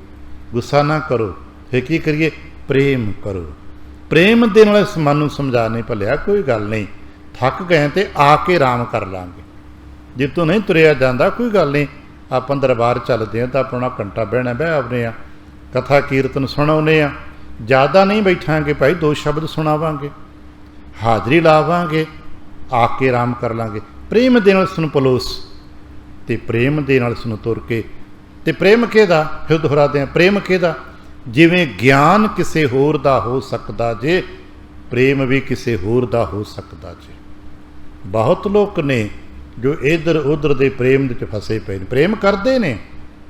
गुस्सा ना करो। फिर की करिए? प्रेम करो। प्रेम दे नाल इस मन नूं समझाने भलिया कोई गल नहीं, थक गए तो आके आराम कर लांगे। जे तू नहीं तुरिया जाता कोई गल नहीं, आपां दरबार चलते हैं तो अपना घंटा बहना बह आने आ, कथा कीर्तन सुनाउने आ, ज़्यादा नहीं बैठांगे भाई, 2 शब्द सुनावांगे, हाज़री लावांगे, आके आराम कर लांगे। प्रेम दे नाल इसनूं पलोस ते प्रेम दे नाल इसनूं तुर के। ते प्रेम किहदा? फिर दोहराते हैं, प्रेम किहदा? जिवें ज्ञान किसी होर दा हो सकदा जे, प्रेम भी किसी होर दा हो सकदा जे। बहुत लोग ने जो इधर उधर दे प्रेम दे फसे पे, प्रेम करते ने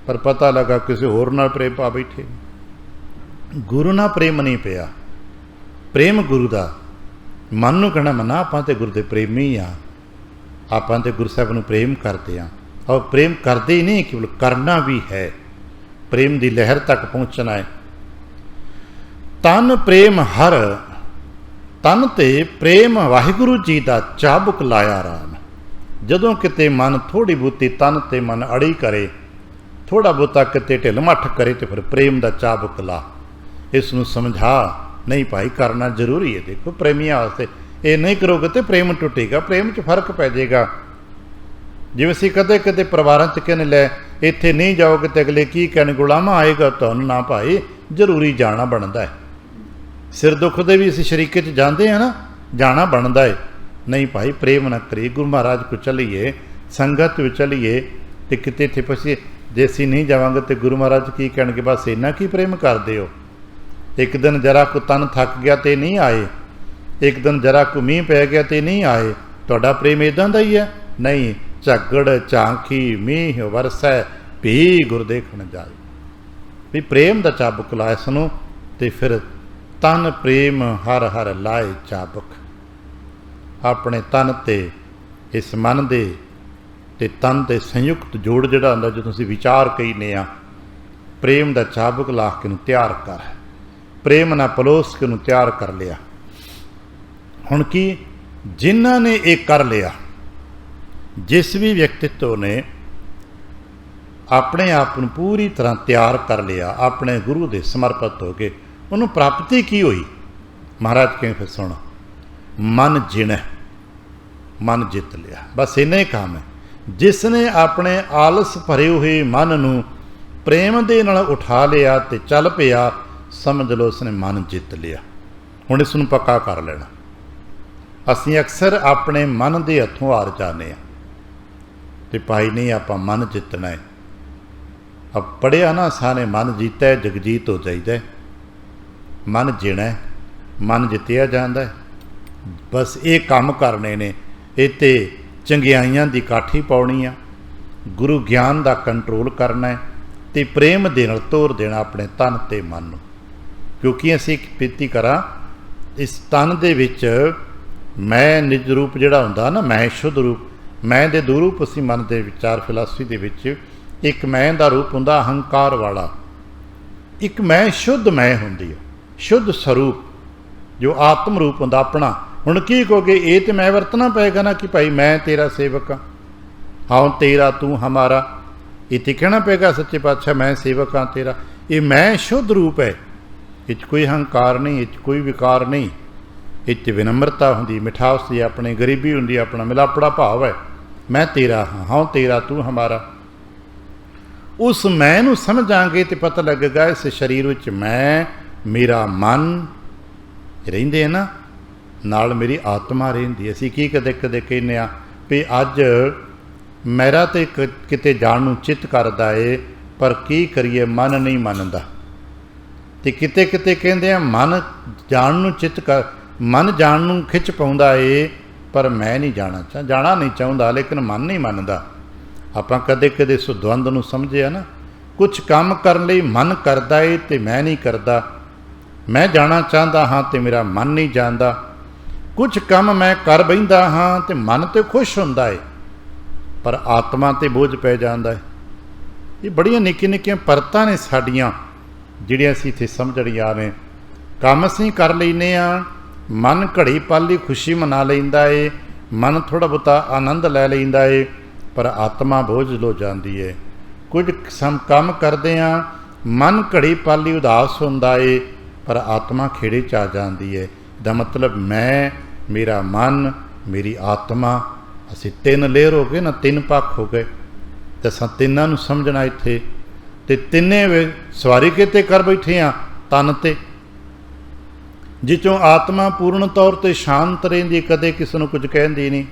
पर पता लगा किसी होर नाल प्रेम पा बैठे। गुरु नाल प्रेम नहीं पिया, प्रेम गुरु दा। मन नूं कहना मना आपां ते गुरु दे प्रेमी आ, आपां ते गुरु साहब नूं प्रेम करते हैं। और प्रेम करते ही नहीं, केवल करना भी है। प्रेम की लहर तक पहुँचना है। तन प्रेम हर, तन ते प्रेम वाहिगुरु जी का चाबुक लाया राम। जदों किते मन थोड़ी बहुती तन ते मन अड़ी करे, थोड़ा बहुता किते ढिल मठ करे, तो फिर प्रेम का चाबुक ला। इसनूं समझा नहीं भाई, करना जरूरी है। देखो प्रेमियों वास्ते ये नहीं करोगे तो प्रेम टुटेगा, प्रेम च फर्क पै जाएगा। जिवें असीं कदे कदे परिवारां च कहने लै इत्थे नहीं जाओगे तो अगले की कहने, गुलामा आएगा तुहानूं ना भाई, जरूरी जाना बनता है। सिर दुखदे भी असीं शरीके च जांदे हैं ना, जाना बनता है। नहीं भाई प्रेम ना करिए, गुरु महाराज को चलीए, संगत में चलीए, तो किते इत्थे फसीए। जे असीं नहीं जावांगे तो गुरु महाराज की कहणगे, बस इन्ना की प्रेम करदे हो। एक दिन जरा को तन थक गया तो नहीं आए, एक दिन जरा को मीह पै गया तो नहीं आए, तुहाडा प्रेम इदां दा ही है? नहीं, झगड़ झांकी मीह वरसै भी गुर देखण जाए। भी प्रेम का चाबुक लाए इसनूं, ते फिर तन प्रेम हर हर लाए चाबुक। अपने तन ते इस मन दे ते तन दे संयुक्त जोड़ जिहड़ा हुंदा, जो तुसीं विचार कईने आ, प्रेम का चाबुक ला के नूं तैयार कर, प्रेम ना पलोस के नूं तैयार कर लिया। हुण की जिन्हां ने ये कर लिया, जिस भी व्यक्तित्व ने अपने आप को पूरी तरह तैयार कर लिया, अपने गुरु दे समर्पित हो गए, उन्होंने प्राप्ति की हुई? महाराज कहें फिर सुनो, मन जिण, मन जित लिया। बस इन्ना ही काम है। जिसने अपने आलस भरे हुए मन नूं प्रेम दे नाल उठा लिया ते चल पिया, समझ लो उसने मन जित लिया। हुण इसनूं पक्का कर लेना। असीं अक्सर अपने मन दे हत्थों हार जाने आ ते भाई नहीं, आपां मन जितना है। अब पढ़िया ना सारे मन जीता है जगजीत हो जाइदा है। मन जीना है, मन जितया जाता है। बस ये काम करने ने, इत्ते चंगियाइयां दी काठी पाउणी आ, गुरु ज्ञान का कंट्रोल करना है, ते प्रेम दे नाल तोर देना अपने तन ते मन नूं। क्योंकि असीं बेनती करा, इस तन दे विच मैं निज रूप जिहड़ा हुंदा ना, मैं शुद्ध रूप, मैं दे दो रूप असीं मन दे विचार फिलासफी दे विच, एक मैं दा रूप हुंदा अहंकार वाला, एक मैं शुद्ध मैं हुंदी है, शुद्ध स्वरूप जो आत्म रूप हुंदा अपना। हुण की कहोगे, ये तो मैं वरतना पेगा ना कि भाई मैं तेरा सेवक हाँ, हाँ तेरा तू हमारा, ये तो कहना पेगा सच्चे पातशाह मैं सेवक हाँ तेरा। ये मैं शुद्ध रूप है, इस कोई अहंकार नहीं, इस कोई विकार नहीं, इस विनम्रता होंगी, मिठास दी अपनी गरीबी होंगी, अपना मिलापड़ा भाव है। मैं तेरा हाँ, हाँ तेरा तू हमारा। उस मैं नूं समझांगे तो पता लगेगा इस शरीर विच मैं, मेरा मन रहिंदे ना, नाल मेरी आत्मा रहिंदी। असीं की कदे कदे कहने आ भी अज मेरा तो किते जाण नूं चित करदा है, पर की करिए मन नहीं मनदा। ते किते किते कहंदे आ मन जाण नूं चित कर, मन जाण नूं खिच पाउंदा है, पर मैं नहीं जाना नहीं चाहता, लेकिन मन नहीं मनता। ਆਪਾਂ ਕਦੇ ਇਸ द्वंद ਨੂੰ ਸਮਝਿਆ ਨਾ, ਕੁਛ ਕੰਮ ਕਰਨ ਲਈ ਮਨ ਕਰਦਾ ਏ ਤੇ ਮੈਂ ਨਹੀਂ ਕਰਦਾ, ਮੈਂ ਜਾਣਾ ਚਾਹੁੰਦਾ ਹਾਂ ਤੇ ਮੇਰਾ ਮਨ ਨਹੀਂ ਜਾਂਦਾ, ਕੁਛ ਕੰਮ ਮੈਂ ਕਰ ਬੈਂਦਾ ਹਾਂ ਤੇ ਮਨ ਤੇ ਖੁਸ਼ ਹੁੰਦਾ ਏ ਪਰ ਆਤਮਾ ਤੇ ਬੋਝ ਪੈ ਜਾਂਦਾ ਹੈ। ਇਹ ਬੜੀਆਂ ਨਿੱਕੀਆਂ ਪਰਤਾਂ ਨੇ ਸਾਡੀਆਂ ਜਿਹੜੀਆਂ ਅਸੀਂ ਇੱਥੇ ਸਮਝਣੀਆਂ ਨੇ। ਕੰਮ ਅਸੀਂ ਕਰ ਲੈਂਦੇ ਹਾਂ, ਮਨ ਘੜੀ ਪਲ ਲਈ ਖੁਸ਼ੀ ਮਨਾ ਲੈਂਦਾ ਏ, ਮਨ ਥੋੜ੍ਹਾ ਬਹੁਤਾ ਆਨੰਦ ਲੈ ਲੈਂਦਾ ਏ, ਪਰ ਆਤਮਾ ਬੋਝ ਹੋ ਜਾਂਦੀ ਹੈ। ਕੁਝ ਕੰਮ ਕਰਦੇ ਹਾਂ, ਮਨ ਘੜੀ ਪਲ ਲਈ ਉਦਾਸ ਹੁੰਦਾ ਏ, ਪਰ ਆਤਮਾ ਖੇੜੇ 'ਚ ਆ ਜਾਂਦੀ ਹੈ। ਦਾ ਮਤਲਬ ਮੈਂ, ਮੇਰਾ ਮਨ, ਮੇਰੀ ਆਤਮਾ, ਅਸੀਂ ਤਿੰਨ ਲੇਅਰ ਹੋ ਗਏ ਨਾ, ਤਿੰਨ ਪੱਖ ਹੋ ਗਏ। ਤੇ ਅਸਾਂ ਤਿੰਨਾਂ ਨੂੰ ਸਮਝਣਾ ਇੱਥੇ, ਅਤੇ ਤਿੰਨੇ ਸਵਾਰੀ ਕਿਤੇ ਕਰ ਬੈਠੇ ਹਾਂ ਤਨ 'ਤੇ, ਜਿੱਚੋਂ ਆਤਮਾ ਪੂਰਨ ਤੌਰ 'ਤੇ ਸ਼ਾਂਤ ਰਹਿੰਦੀ, ਕਦੇ ਕਿਸੇ ਨੂੰ ਕੁਝ ਕਹਿੰਦੀ ਨਹੀਂ।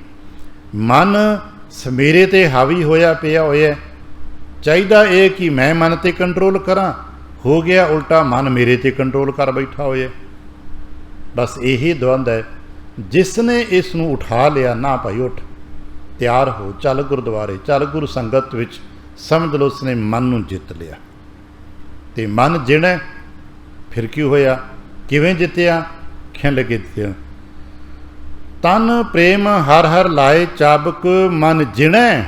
ਮਨ ਮੇਰੇ 'ਤੇ ਹਾਵੀ ਹੋਇਆ ਪਿਆ ਹੋਇਆ, ਚਾਹੀਦਾ ਇਹ ਕਿ ਮੈਂ ਮਨ 'ਤੇ ਕੰਟਰੋਲ ਕਰਾਂ, ਹੋ ਗਿਆ ਉਲਟਾ, ਮਨ ਮੇਰੇ 'ਤੇ ਕੰਟਰੋਲ ਕਰ ਬੈਠਾ ਹੋਇਆ। ਬਸ ਇਹੀ द्वंद ਹੈ। ਜਿਸ ਨੇ ਇਸ ਨੂੰ ਉਠਾ ਲਿਆ, ਨਾ ਭਾਈ ਉੱਠ, ਤਿਆਰ ਹੋ, ਚੱਲ ਗੁਰਦੁਆਰੇ, ਚੱਲ ਗੁਰੂ ਸੰਗਤ ਵਿੱਚ, ਸਮਝ ਲਓ ਉਸਨੇ ਮਨ ਨੂੰ ਜਿੱਤ ਲਿਆ। ਅਤੇ ਮਨ ਜਿਹੜਾ ਫਿਰ ਕੀ ਹੋਇਆ, ਕਿਵੇਂ ਜਿੱਤਿਆ? ਖਿਣ ਲੱਗੇ ਜਿੱਤਿਆ। ਤਨ ਪ੍ਰੇਮ ਹਰ ਹਰ ਲਾਏ ਚਾਬਕ ਮਨ ਜਿਣੈ,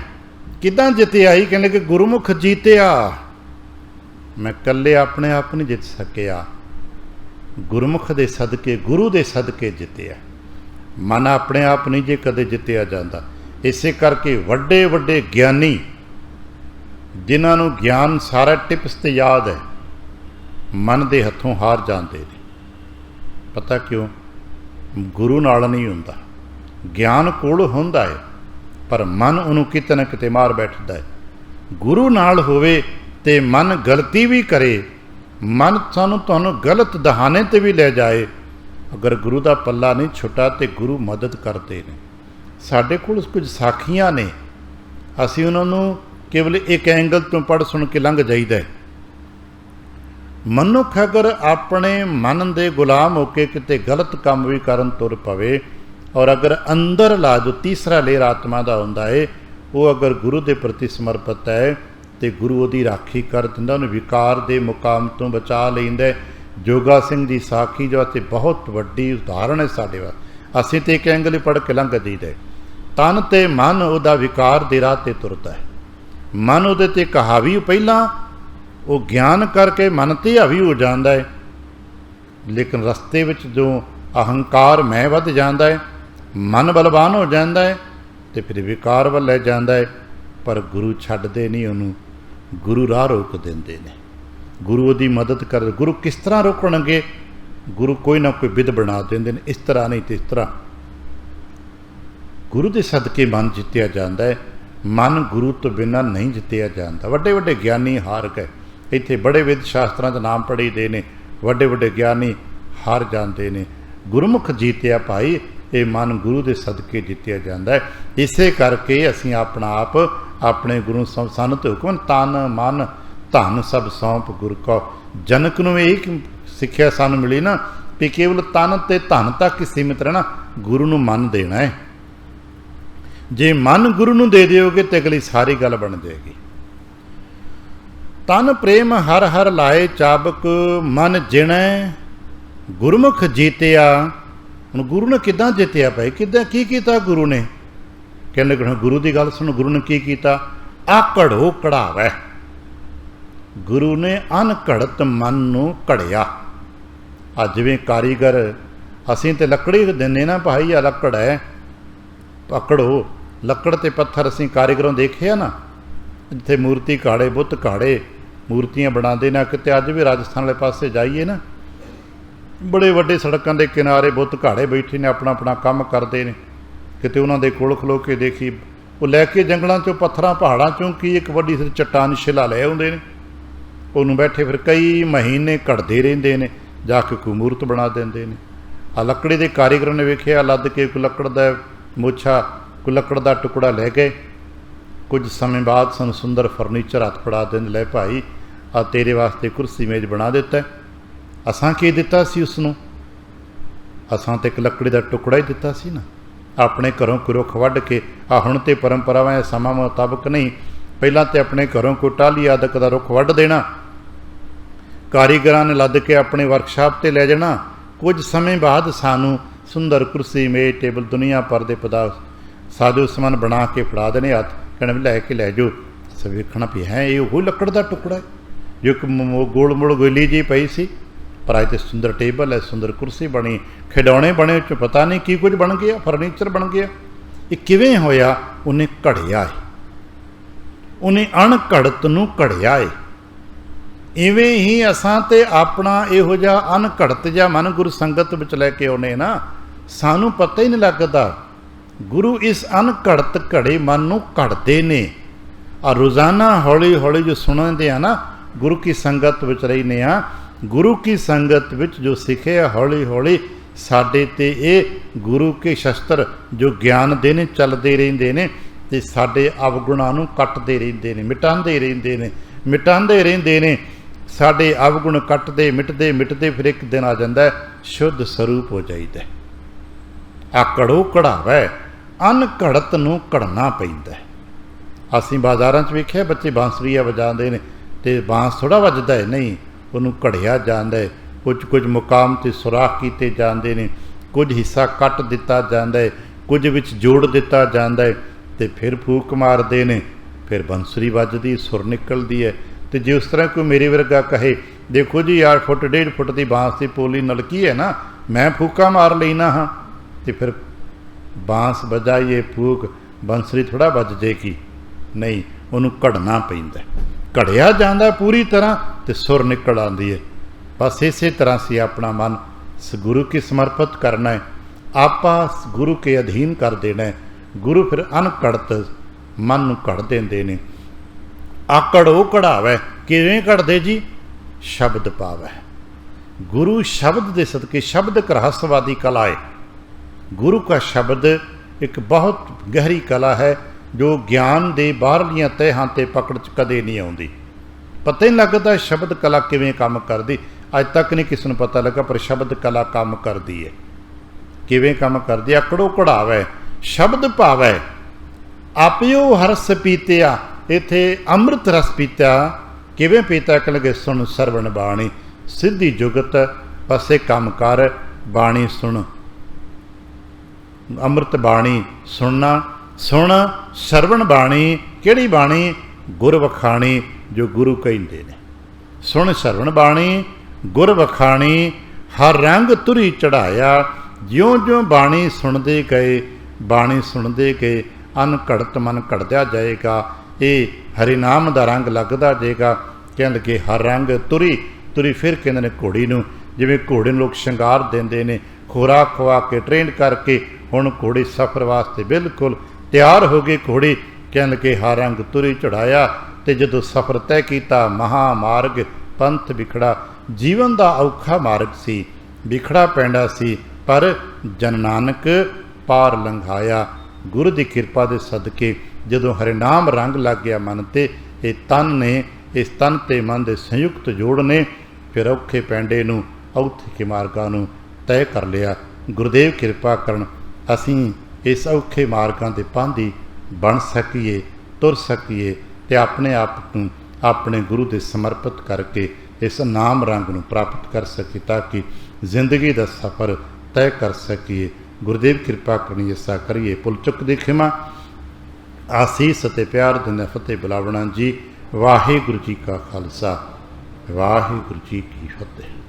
ਕਿੱਦਾਂ ਜਿੱਤਿਆ? ਹੀ ਕਹਿੰਦੇ ਕਿ ਗੁਰਮੁਖ ਜੀਤਿਆ। ਮੈਂ ਇਕੱਲੇ ਆਪਣੇ ਆਪ ਨਹੀਂ ਜਿੱਤ ਸਕਿਆ, ਗੁਰਮੁਖ ਦੇ ਸਦਕੇ, ਗੁਰੂ ਦੇ ਸਦਕੇ ਜਿੱਤਿਆ। ਮਨ ਆਪਣੇ ਆਪ ਨਹੀਂ ਜੇ ਕਦੇ ਜਿੱਤਿਆ ਜਾਂਦਾ। ਇਸੇ ਕਰਕੇ ਵੱਡੇ ਵੱਡੇ ਗਿਆਨੀ, ਜਿਨ੍ਹਾਂ ਨੂੰ ਗਿਆਨ ਸਾਰਾ ਟਿਪਸ 'ਤੇ ਯਾਦ ਹੈ, ਮਨ ਦੇ ਹੱਥੋਂ ਹਾਰ ਜਾਂਦੇ ਨੇ। ਪਤਾ ਕਿਉਂ? ਗੁਰੂ ਨਾਲ ਨਹੀਂ ਹੁੰਦਾ। ਗਿਆਨ ਕੋਲ ਹੁੰਦਾ ਹੈ, ਪਰ ਮਨ ਉਹਨੂੰ ਕਿਤੇ ਨਾ ਕਿਤੇ ਮਾਰ ਬੈਠਦਾ ਹੈ। ਗੁਰੂ ਨਾਲ ਹੋਵੇ ਤੇ ਮਨ ਗਲਤੀ ਵੀ ਕਰੇ, ਮਨ ਤੁਹਾਨੂੰ ਗਲਤ ਦਹਾਨੇ 'ਤੇ ਵੀ ਲੈ ਜਾਏ, ਅਗਰ ਗੁਰੂ ਦਾ ਪੱਲਾ ਨਹੀਂ ਛੁੱਟਾ ਤੇ ਗੁਰੂ ਮਦਦ ਕਰਦੇ ਨੇ। ਸਾਡੇ ਕੋਲ ਕੁਝ ਸਾਖੀਆਂ ਨੇ, ਅਸੀਂ ਉਹਨਾਂ ਨੂੰ ਕੇਵਲ ਇੱਕ ਐਂਗਲ ਤੋਂ ਪੜ੍ਹ ਸੁਣ ਕੇ ਲੰਘ ਜਾਈਦਾ। ਮਨੁੱਖ ਅਗਰ ਆਪਣੇ ਮਨ ਦੇ ਗੁਲਾਮ ਹੋ ਕੇ ਕਿਤੇ ਗਲਤ ਕੰਮ ਵੀ ਕਰਨ ਤੁਰ ਪਵੇ, ਔਰ ਅਗਰ ਅੰਦਰਲਾ ਜੋ ਤੀਸਰਾ ਲੇਅਰ ਆਤਮਾ ਦਾ ਹੁੰਦਾ ਹੈ, ਉਹ ਅਗਰ ਗੁਰੂ ਦੇ ਪ੍ਰਤੀ ਸਮਰਪਿਤ ਹੈ, ਤੇ ਗੁਰੂ ਉਹਦੀ ਰਾਖੀ ਕਰ ਦਿੰਦਾ, ਉਹਨੂੰ ਵਿਕਾਰ ਦੇ ਮੁਕਾਮ ਤੋਂ ਬਚਾ ਲੈਂਦਾ। ਜੋਗਾ ਸਿੰਘ ਦੀ ਸਾਖੀ ਜੋ ਅਤੇ ਬਹੁਤ ਵੱਡੀ ਉਦਾਹਰਣ ਹੈ ਸਾਡੇ ਵਾ। ਅਸੀਂ ਤਾਂ ਇੱਕ ਐਂਗਲ ਹੀ ਪੜ੍ਹ ਕੇ ਲੰਘ ਜਾਈਦਾ। ਤਨ ਤੇ ਮਨ ਉਹਦਾ ਵਿਕਾਰ ਦੇ ਰਾਹ 'ਤੇ ਤੁਰਦਾ ਹੈ। ਮਨ ਉਹਦੇ 'ਤੇ ਇੱਕ ਹਾਵੀ, ਪਹਿਲਾਂ ਉਹ ਗਿਆਨ ਕਰਕੇ ਮਨ 'ਤੇ ਹਾਵੀ ਹੋ ਜਾਂਦਾ ਹੈ, ਲੇਕਿਨ ਰਸਤੇ ਵਿੱਚ ਜੋ ਅਹੰਕਾਰ ਮੈਂ ਵੱਧ ਜਾਂਦਾ ਹੈ, ਮਨ ਬਲਵਾਨ ਹੋ ਜਾਂਦਾ ਹੈ, ਅਤੇ ਫਿਰ ਵਿਕਾਰ ਵੱਲ ਲੈ ਜਾਂਦਾ ਹੈ। ਪਰ ਗੁਰੂ ਛੱਡਦੇ ਨਹੀਂ ਉਹਨੂੰ, ਗੁਰੂ ਰਾਹ ਰੋਕ ਦਿੰਦੇ ਨੇ, ਗੁਰੂ ਉਹਦੀ ਮਦਦ ਕਰ। ਗੁਰੂ ਕਿਸ ਤਰ੍ਹਾਂ ਰੋਕਣਗੇ? ਗੁਰੂ ਕੋਈ ਨਾ ਕੋਈ ਵਿਧ ਬਣਾ ਦਿੰਦੇ ਨੇ, ਇਸ ਤਰ੍ਹਾਂ ਨਹੀਂ ਤੇ ਇਸ ਤਰ੍ਹਾਂ। ਗੁਰੂ ਦੇ ਸਦਕੇ ਮਨ ਜਿੱਤਿਆ ਜਾਂਦਾ ਹੈ। ਮਨ ਗੁਰੂ ਤੋਂ ਬਿਨਾਂ ਨਹੀਂ ਜਿੱਤਿਆ ਜਾਂਦਾ। ਵੱਡੇ ਵੱਡੇ ਗਿਆਨੀ ਹਾਰ ਗਏ। ਇੱਥੇ ਬੜੇ ਵਿਦ ਸ਼ਾਸਤਰਾਂ 'ਚ ਨਾਮ ਪੜ੍ਹੀ ਦੇ ਨੇ, ਵੱਡੇ ਵੱਡੇ ਗਿਆਨੀ ਹਾਰ ਜਾਂਦੇ ਨੇ। ਗੁਰਮੁਖ ਜੀਤਿਆ ਭਾਈ, ਇਹ ਮਨ ਗੁਰੂ ਦੇ ਸਦਕੇ ਜਿੱਤਿਆ ਜਾਂਦਾ ਹੈ। ਇਸੇ ਕਰਕੇ ਅਸੀਂ ਆਪਣਾ ਆਪ ਆਪਣੇ ਗੁਰੂ ਸਾਨੂੰ ਤੇ ਹੁਕਮ, ਤਨ ਮਨ ਧਨ ਸਭ ਸੌਂਪ ਗੁਰ ਕੋ। ਜਨਕ ਨੂੰ ਇਹ ਸਿੱਖਿਆ ਸਾਨੂੰ ਮਿਲੀ ਨਾ ਵੀ ਕੇਵਲ ਤਨ ਤੇ ਧਨ ਤੱਕ ਹੀ ਸੀਮਿਤ ਰਹਿਣਾ, ਗੁਰੂ ਨੂੰ ਮਨ ਦੇਣਾ ਹੈ। ਜੇ ਮਨ ਗੁਰੂ ਨੂੰ ਦੇ ਦਿਓਗੇ ਤੇ ਅਗਲੀ ਸਾਰੀ ਗੱਲ ਬਣ ਜਾਏਗੀ। ਤਨ ਪ੍ਰੇਮ ਹਰ ਹਰ ਲਾਏ ਚਾਬਕ ਮਨ ਜਿਣੈ ਗੁਰਮੁਖ ਜੀਤਿਆ। ਹੁਣ ਗੁਰੂ ਨੇ ਕਿੱਦਾਂ ਜਿੱਤਿਆ ਭਾਈ? ਕਿੱਦਾਂ ਕੀ ਕੀਤਾ ਗੁਰੂ ਨੇ? ਕਹਿੰਦੇ ਗੁਰੂ ਦੀ ਗੱਲ ਸੁਣੋ। ਗੁਰੂ ਨੇ ਕੀ ਕੀਤਾ? ਆਕੜੋ ਕੜਾਵੈ। ਗੁਰੂ ਨੇ ਅਨਘੜਤ ਮਨ ਨੂੰ ਘੜਿਆ। ਅੱਜ ਜਿਵੇਂ ਕਾਰੀਗਰ, ਅਸੀਂ ਤੇ ਲੱਕੜੀ ਦਿੰਦੇ ਨਾ ਭਾਈ, ਆ ਲੱਕੜ ਹੈ, ਪਕੜੋ। ਲੱਕੜ ਤੇ ਪੱਥਰ ਅਸੀਂ ਕਾਰੀਗਰਾਂ ਦੇਖਿਆ ਨਾ, ਜਿੱਥੇ ਮੂਰਤੀ ਘਾੜੇ, ਬੁੱਤ ਘਾੜੇ, ਮੂਰਤੀਆਂ ਬਣਾਉਂਦੇ ਨੇ। ਕਿਤੇ ਅੱਜ ਵੀ ਰਾਜਸਥਾਨ ਵਾਲੇ ਪਾਸੇ ਜਾਈਏ ਨਾ, ਬੜੇ ਵੱਡੇ ਸੜਕਾਂ ਦੇ ਕਿਨਾਰੇ ਬੁੱਤ ਘਾੜੇ ਬੈਠੇ ਨੇ, ਆਪਣਾ ਆਪਣਾ ਕੰਮ ਕਰਦੇ ਨੇ। ਕਿਤੇ ਉਹਨਾਂ ਦੇ ਕੋਲ ਖਲੋ ਕੇ ਦੇਖੀ, ਉਹ ਲੈ ਕੇ ਜੰਗਲਾਂ 'ਚੋਂ, ਪੱਥਰਾਂ ਪਹਾੜਾਂ 'ਚੋਂ ਕੀ ਇੱਕ ਵੱਡੀ ਸਾਰੀ ਚੱਟਾਨ ਸ਼ਿਲਾ ਲੈ ਆਉਂਦੇ ਨੇ। ਉਹਨੂੰ ਬੈਠੇ ਫਿਰ ਕਈ ਮਹੀਨੇ ਘੜਦੇ ਰਹਿੰਦੇ ਨੇ, ਜਾ ਕੇ ਕੋਈ ਮੂਰਤ ਬਣਾ ਦਿੰਦੇ ਨੇ। ਆ ਲੱਕੜੀ ਦੇ ਕਾਰੀਗਰਾਂ ਨੇ ਵੇਖਿਆ, ਲੱਦ ਕੇ ਕੋਈ ਲੱਕੜ ਦਾ ਮੋਛਾ, ਕੋਈ ਲੱਕੜ ਦਾ ਟੁਕੜਾ ਲੈ ਗਏ। ਕੁਝ ਸਮੇਂ ਬਾਅਦ ਸਾਨੂੰ ਸੁੰਦਰ ਫਰਨੀਚਰ ਹੱਥ ਫੜਾ ਦਿੰਦੇ, ਲੈ ਭਾਈ ਆ ਤੇਰੇ ਵਾਸਤੇ ਕੁਰਸੀ ਮੇਜ਼ ਬਣਾ ਦਿੱਤਾ। ਅਸਾਂ ਕੀ ਦਿੱਤਾ ਸੀ ਉਸ ਨੂੰ? ਅਸਾਂ ਤਾਂ ਇੱਕ ਲੱਕੜੀ ਦਾ ਟੁਕੜਾ ਹੀ ਦਿੱਤਾ ਸੀ ਨਾ। अपने घरों कोई रुख वढ़ के हुण तो परंपरावां समा मुताबक नहीं, पहलां तो अपने घरों कोई टाली आदक का रुख वढ़ देना, कारीगरां ने लद के अपने वर्कशाप ते लै जाना, कुछ समय बाद सानू सुंदर कुर्सी मेज टेबल दुनिया भर के पदार्थ साजो समान बना के फड़ा देने, हथ कहना भी लैके लै जाओ। सब वेखना भी है ये वो लकड़ का टुकड़ा है जो एक गोल मुड़ गोली जी पई सी, पर अज तो सुंदर टेबल है, सुंदर कुर्सी बनी, खिडौने बने, उस पता नहीं की कुछ बन गया, फर्नीचर बन गया। ये किवें होया? उन्हें घड़िया है, उन्हें अणघड़त नूं घड़िया है। इवें ही असां ते अपना इहो जिहा अणघड़त जिहा मन गुरु संगत विच लैके आउणे ना, सानू पता ही नहीं लगता। गुरु इस अणघड़त घड़े मन नूं घड़दे ने। आ रोज़ाना हौली हौली जो सुनते हैं ना, गुरु की संगत विच रहिंदे आ, गुरु की संगत विच जो सीखे हौली हौली साडे ते ये गुरु के शस्त्र जो ज्ञान दे ने चलते रहिंदे ने ते साडे अवगुणां नूं कटदे रहिंदे ने, मिटांदे रहिंदे ने, मिटांदे रहिंदे ने। साडे अवगुण कटदे मिटदे मिटदे फिर एक दिन आ जांदा है शुद्ध स्वरूप हो जाइदा। आ घड़ो घड़ावै, अणघड़त नूं घड़ना पैंदा है। असीं बाज़ारां 'च वेखिआ बच्चे बांसुरीआ वजांदे ने ते बांस थोड़ा वजदा है, नहीं उन्होंने घड़िया जाता है। कुछ मुकाम से सुराख किए जाते हैं, कुछ हिस्सा कट दिता जाता है, कुछ विच जोड़ दिता जाता है, तो फिर फूक मारते हैं, फिर बंसुरी वजदी, सुर निकलती है। तो जे उस तरह कोई मेरे वर्गा कहे देखो जी यार फुट 1.5 फुट की बांस की पोली नलकी है ना, मैं फूका मार लेना हाँ, तो फिर बांस बजाइए फूक बंसुरी थोड़ा बज जाएगी, नहीं उन्होंने घड़ना पैंदा। घड़िया जाता पूरी तरह तो सुर निकल आती है। बस इस तरह से अपना मन गुरु की समर्पित करना है, आपा गुरु के अधीन कर देना है। गुरु फिर अणघड़त मन नूं घड़ देंदे ने। आकड़ वो कढ़ावै, किवें कढ़दे जी? शब्द पावै। गुरु शब्द दे सदके, शब्द एक रहस्यवादी कला है। गुरु का शब्द एक बहुत गहरी कला है जो ज्ञान दे बाहरलियां तहां ते पकड़ च कदे नहीं आउंदी। पता ही लगता शब्द कला किवें काम करदी, अज तक नहीं किसी नूं पता लगा, पर शब्द कला काम करदी है। किवें काम करदी? आकड़ो कढ़ावै, शब्द पावै, आपियो हरस पीतिया, इत्थे अमृत रस पीता। किवें पीता? कह लगे सुन सरवण बाणी, सिद्धि जुगत पसे काम कर, बाणी सुन। अमृत बाणी सुनना, सुन सरवण बाणी, किहड़ी बाणी? गुर वखाणी, जो गुरु कहिंदे ने। सुन सरवण बाणी, गुर वखाणी, हर रंग तुरी चढ़ाया। ज्यों ज्यों बाणी सुनते गए, बाणी सुनते गए, अणघड़त मन घड़दा जाएगा। ये हरिनाम का रंग लगता जाएगा। कह लगे हर रंग तुरी, तुरी फिर कहते हैं घोड़ी नूं, जिवें घोड़े लोग शंगार देंदे ने, खुराक खवा के ट्रेन करके हुण घोड़ी सफ़र वास्ते बिल्कुल तैयार हो गई। घोड़ी कह लगे हर रंग तुरी चढ़ाया। तो जदों सफ़र तय किया, महामार्ग पंथ विखड़ा, जीवन का औखा मार्ग सी, विखड़ा पैंदा सी, पर जन नानक पार लंघाया। गुरु की कृपा के सदके जदों हरिनाम रंग लग गया मन ते, ये तन ने, इस तन ते मन के संयुक्त जोड़ ने फिर औखे पैंडे नूं, औखे मार्गां नूं तय कर लिया। गुरुदेव कृपा करन असीं इस औखे मार्गां दे पांधी बन सकीए, तुर सकीए, ते अपने आप नूं अपने गुरु दे समर्पित करके इस नाम रंग नूं प्राप्त कर सकीए, ताकि जिंदगी का सफ़र तय कर सकीए। गुरुदेव कृपा करनी ऐसा करिए। भुल चुक दी खिमा, आसीस ते प्यार दिंदे फतेह बुलावना जी। वाहिगुरू जी का खालसा, वाहिगुरू जी की फतेह।